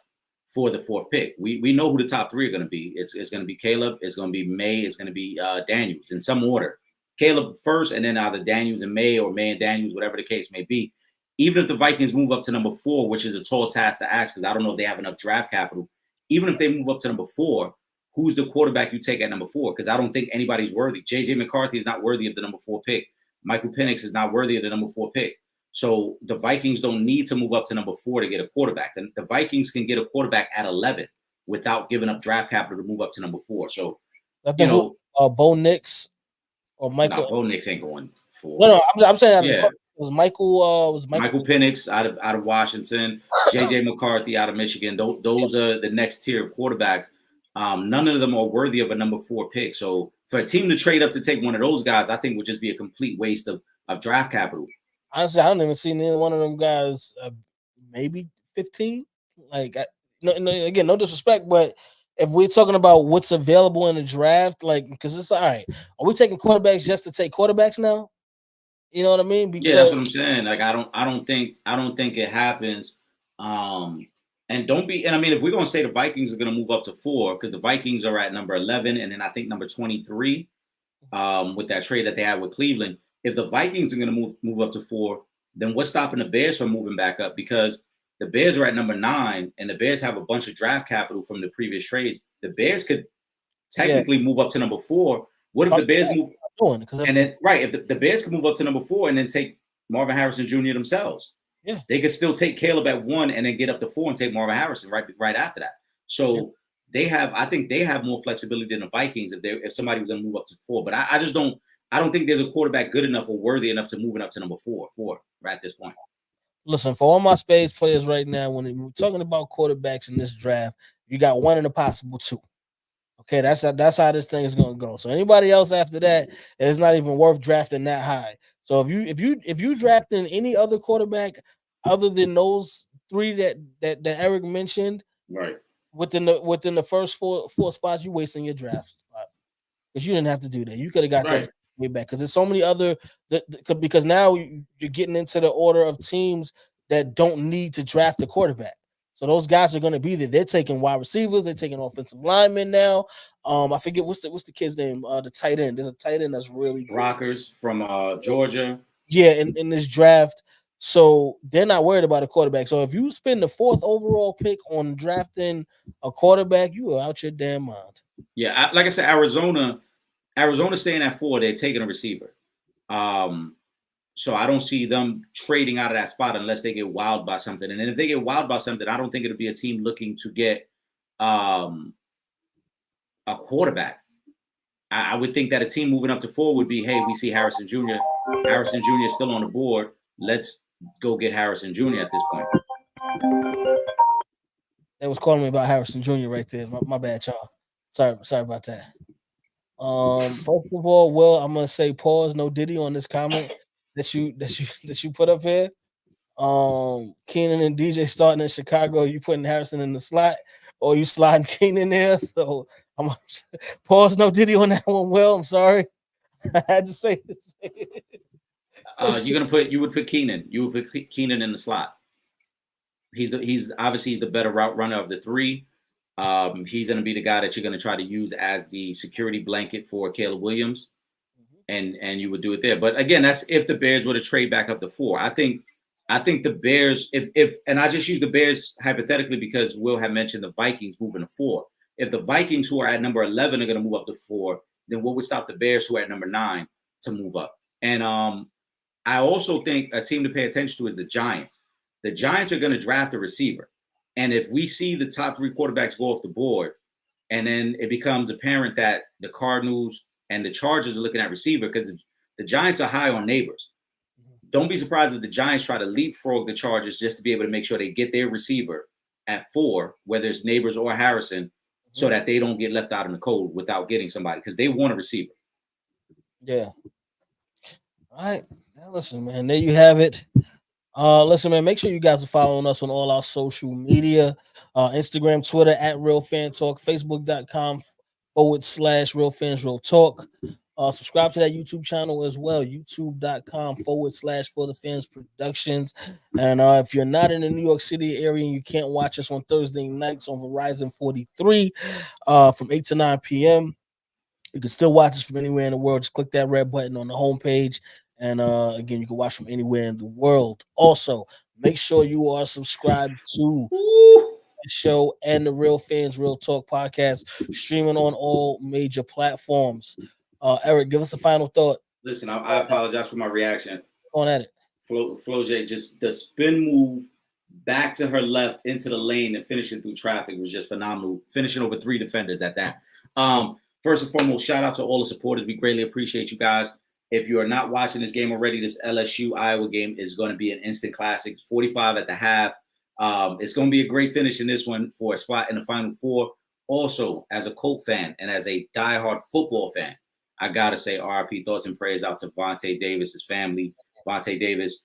for the 4th pick. We know who the top 3 are going to be. It's going to be Caleb. It's going to be May. It's going to be Daniels in some order. Caleb first, and then either Daniels and May, or May and Daniels, whatever the case may be. Even if the Vikings move up to number 4, which is a tall task to ask, because I don't know if they have enough draft capital. Even if they move up to number 4, who's the quarterback you take at number 4? Because I don't think anybody's worthy. JJ McCarthy is not worthy of the number 4 pick. Michael Penix is not worthy of the number 4 pick. So the Vikings don't need to move up to number 4 to get a quarterback. And the Vikings can get a quarterback at 11 without giving up draft capital to move up to number 4. So, Bo Nix or Michael. No, Bo Nix ain't going 4. No, I'm saying yeah. was Michael Penix out of Washington, JJ McCarthy out of Michigan. Those are the next tier of quarterbacks. None of them are worthy of a number 4 pick. So for a team to trade up to take one of those guys, I think would just be a complete waste of draft capital. Honestly, I don't even see neither one of them guys. Maybe 15. Like, again, no disrespect, but if we're talking about what's available in the draft, like, because it's all right. Are we taking quarterbacks just to take quarterbacks now? You know what I mean? Because, yeah, that's what I'm saying. Like, I don't think it happens. And I mean, if we're gonna say the Vikings are gonna move up to 4, because the Vikings are at number 11, and then I think number 23, with that trade that they had with Cleveland. If the Vikings are going to move up to 4, then what's stopping the Bears from moving back up? Because the Bears are at number 9, and the Bears have a bunch of draft capital from the previous trades. The Bears could technically move up to number 4. What if the Bears move? And then, right, if the Bears could move up to number 4 and then take Marvin Harrison Jr. themselves. Yeah. They could still take Caleb at 1 and then get up to 4 and take Marvin Harrison right after that. So I think they have more flexibility than the Vikings if somebody was going to move up to 4. But I just don't think there's a quarterback good enough or worthy enough to move it up to number 4 right at this point. Listen, for all my Spades players right now, when we're talking about quarterbacks in this draft, you got one in a possible 2. Okay, that's how this thing is going to go. So anybody else after that, it's not even worth drafting that high. So if you drafting any other quarterback other than those 3 that Eric mentioned, right, within the first four spots, you wasting your draft spot because you didn't have to do that. You could have got those way back because there's so many other because now you're getting into the order of teams that don't need to draft a quarterback. So those guys are going to be there. They're taking wide receivers. They're taking offensive linemen now. I forget what's the kid's name. The tight end. There's a tight end that's really good. Rockers from Georgia. Yeah, in this draft. So they're not worried about a quarterback. So if you spend the 4th overall pick on drafting a quarterback, you are out your damn mind. Yeah, like I said, Arizona staying at 4. They're taking a receiver. So I don't see them trading out of that spot unless they get wowed by something. And then if they get wowed by something, I don't think it'll be a team looking to get a quarterback. I would think that a team moving up to 4 would be, hey, we see Harrison Jr. Harrison Jr. is still on the board. Let's go get Harrison Jr. at this point. They was calling me about Harrison Jr. right there. My bad, y'all. Sorry about that. First of all, Will, I'm gonna say pause, no Diddy on this comment that you put up here. Keenan and DJ starting in Chicago. You putting Harrison in the slot, or you sliding Keenan there? So I'm pause, no Diddy on that one. Will, I'm sorry, I had to say this. You would put Keenan. You would put Keenan in the slot. He's obviously the better route runner of the 3. He's going to be the guy that you're going to try to use as the security blanket for Caleb Williams, and you would do it there. But again, that's if the Bears were to trade back up to 4. I think the Bears, if and I just use the Bears hypothetically because Will had mentioned the Vikings moving to 4. If the Vikings, who are at number 11, are going to move up to 4, then what would stop the Bears, who are at number 9, to move up? And I also think a team to pay attention to is the Giants. The Giants are going to draft a receiver. And if we see the top 3 quarterbacks go off the board, and then it becomes apparent that the Cardinals and the Chargers are looking at receiver because the Giants are high on Neighbors. Don't be surprised if the Giants try to leapfrog the Chargers just to be able to make sure they get their receiver at 4, whether it's Neighbors or Harrison, so that they don't get left out in the cold without getting somebody because they want a receiver. Yeah. All right. Now listen, man, there you have it. Listen, man, make sure you guys are following us on all our social media, Instagram, Twitter at Real Fan Talk, Facebook.com/Real Fans Real Talk. Subscribe to that YouTube channel as well, YouTube.com/For the Fans Productions. And if you're not in the New York City area and you can't watch us on Thursday nights on Verizon 43 from 8 to 9 p.m., you can still watch us from anywhere in the world. Just click that red button on the homepage. And again, you can watch from anywhere in the world. Also, make sure you are subscribed to the show and the Real Fans Real Talk podcast, streaming on all major platforms. Eric, give us a final thought. Listen, I apologize for my reaction. On at it. Flojay, just the spin move back to her left into the lane and finishing through traffic was just phenomenal. Finishing over 3 defenders at that. First and foremost, shout out to all the supporters. We greatly appreciate you guys. If you are not watching this game already, this LSU-Iowa game is going to be an instant classic. 45 at the half. It's going to be a great finish in this one for a spot in the Final Four. Also, as a Colt fan and as a diehard football fan, I got to say RIP, thoughts and prayers out to Vontae Davis, his family. Vontae Davis,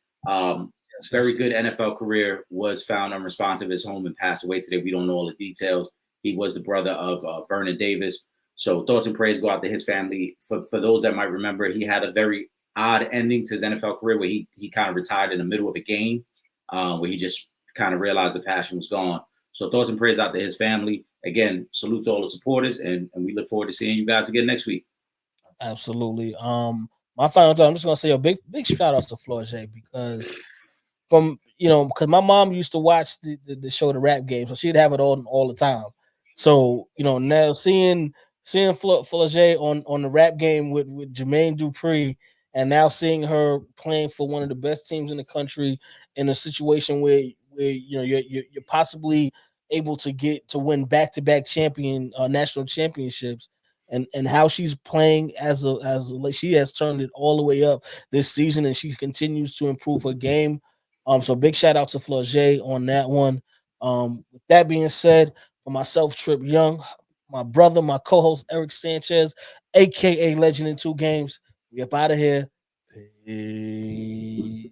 very good NFL career, was found unresponsive at his home and passed away today. We don't know all the details. He was the brother of Vernon Davis. So thoughts and prayers go out to his family. For those that might remember, he had a very odd ending to his NFL career where he kind of retired in the middle of a game, where he just kind of realized the passion was gone. So thoughts and prayers out to his family. Again, salute to all the supporters, and we look forward to seeing you guys again next week. Absolutely. My final thought, I'm just gonna say a big shout out to Flojay because because my mom used to watch the show, the Rap Game, so she'd have it on all the time. So now seeing Flojay on the Rap Game with Jermaine Dupri and now seeing her playing for one of the best teams in the country in a situation where you're possibly able to get to win back-to-back national championships, and how she's playing like she has turned it all the way up this season, and she continues to improve her game. So big shout out to Flau'jae on that one. With that being said, for myself, Trip Young, my brother, my co-host Eric Sanchez, aka Legend in Two Games, we up out of here. Peace.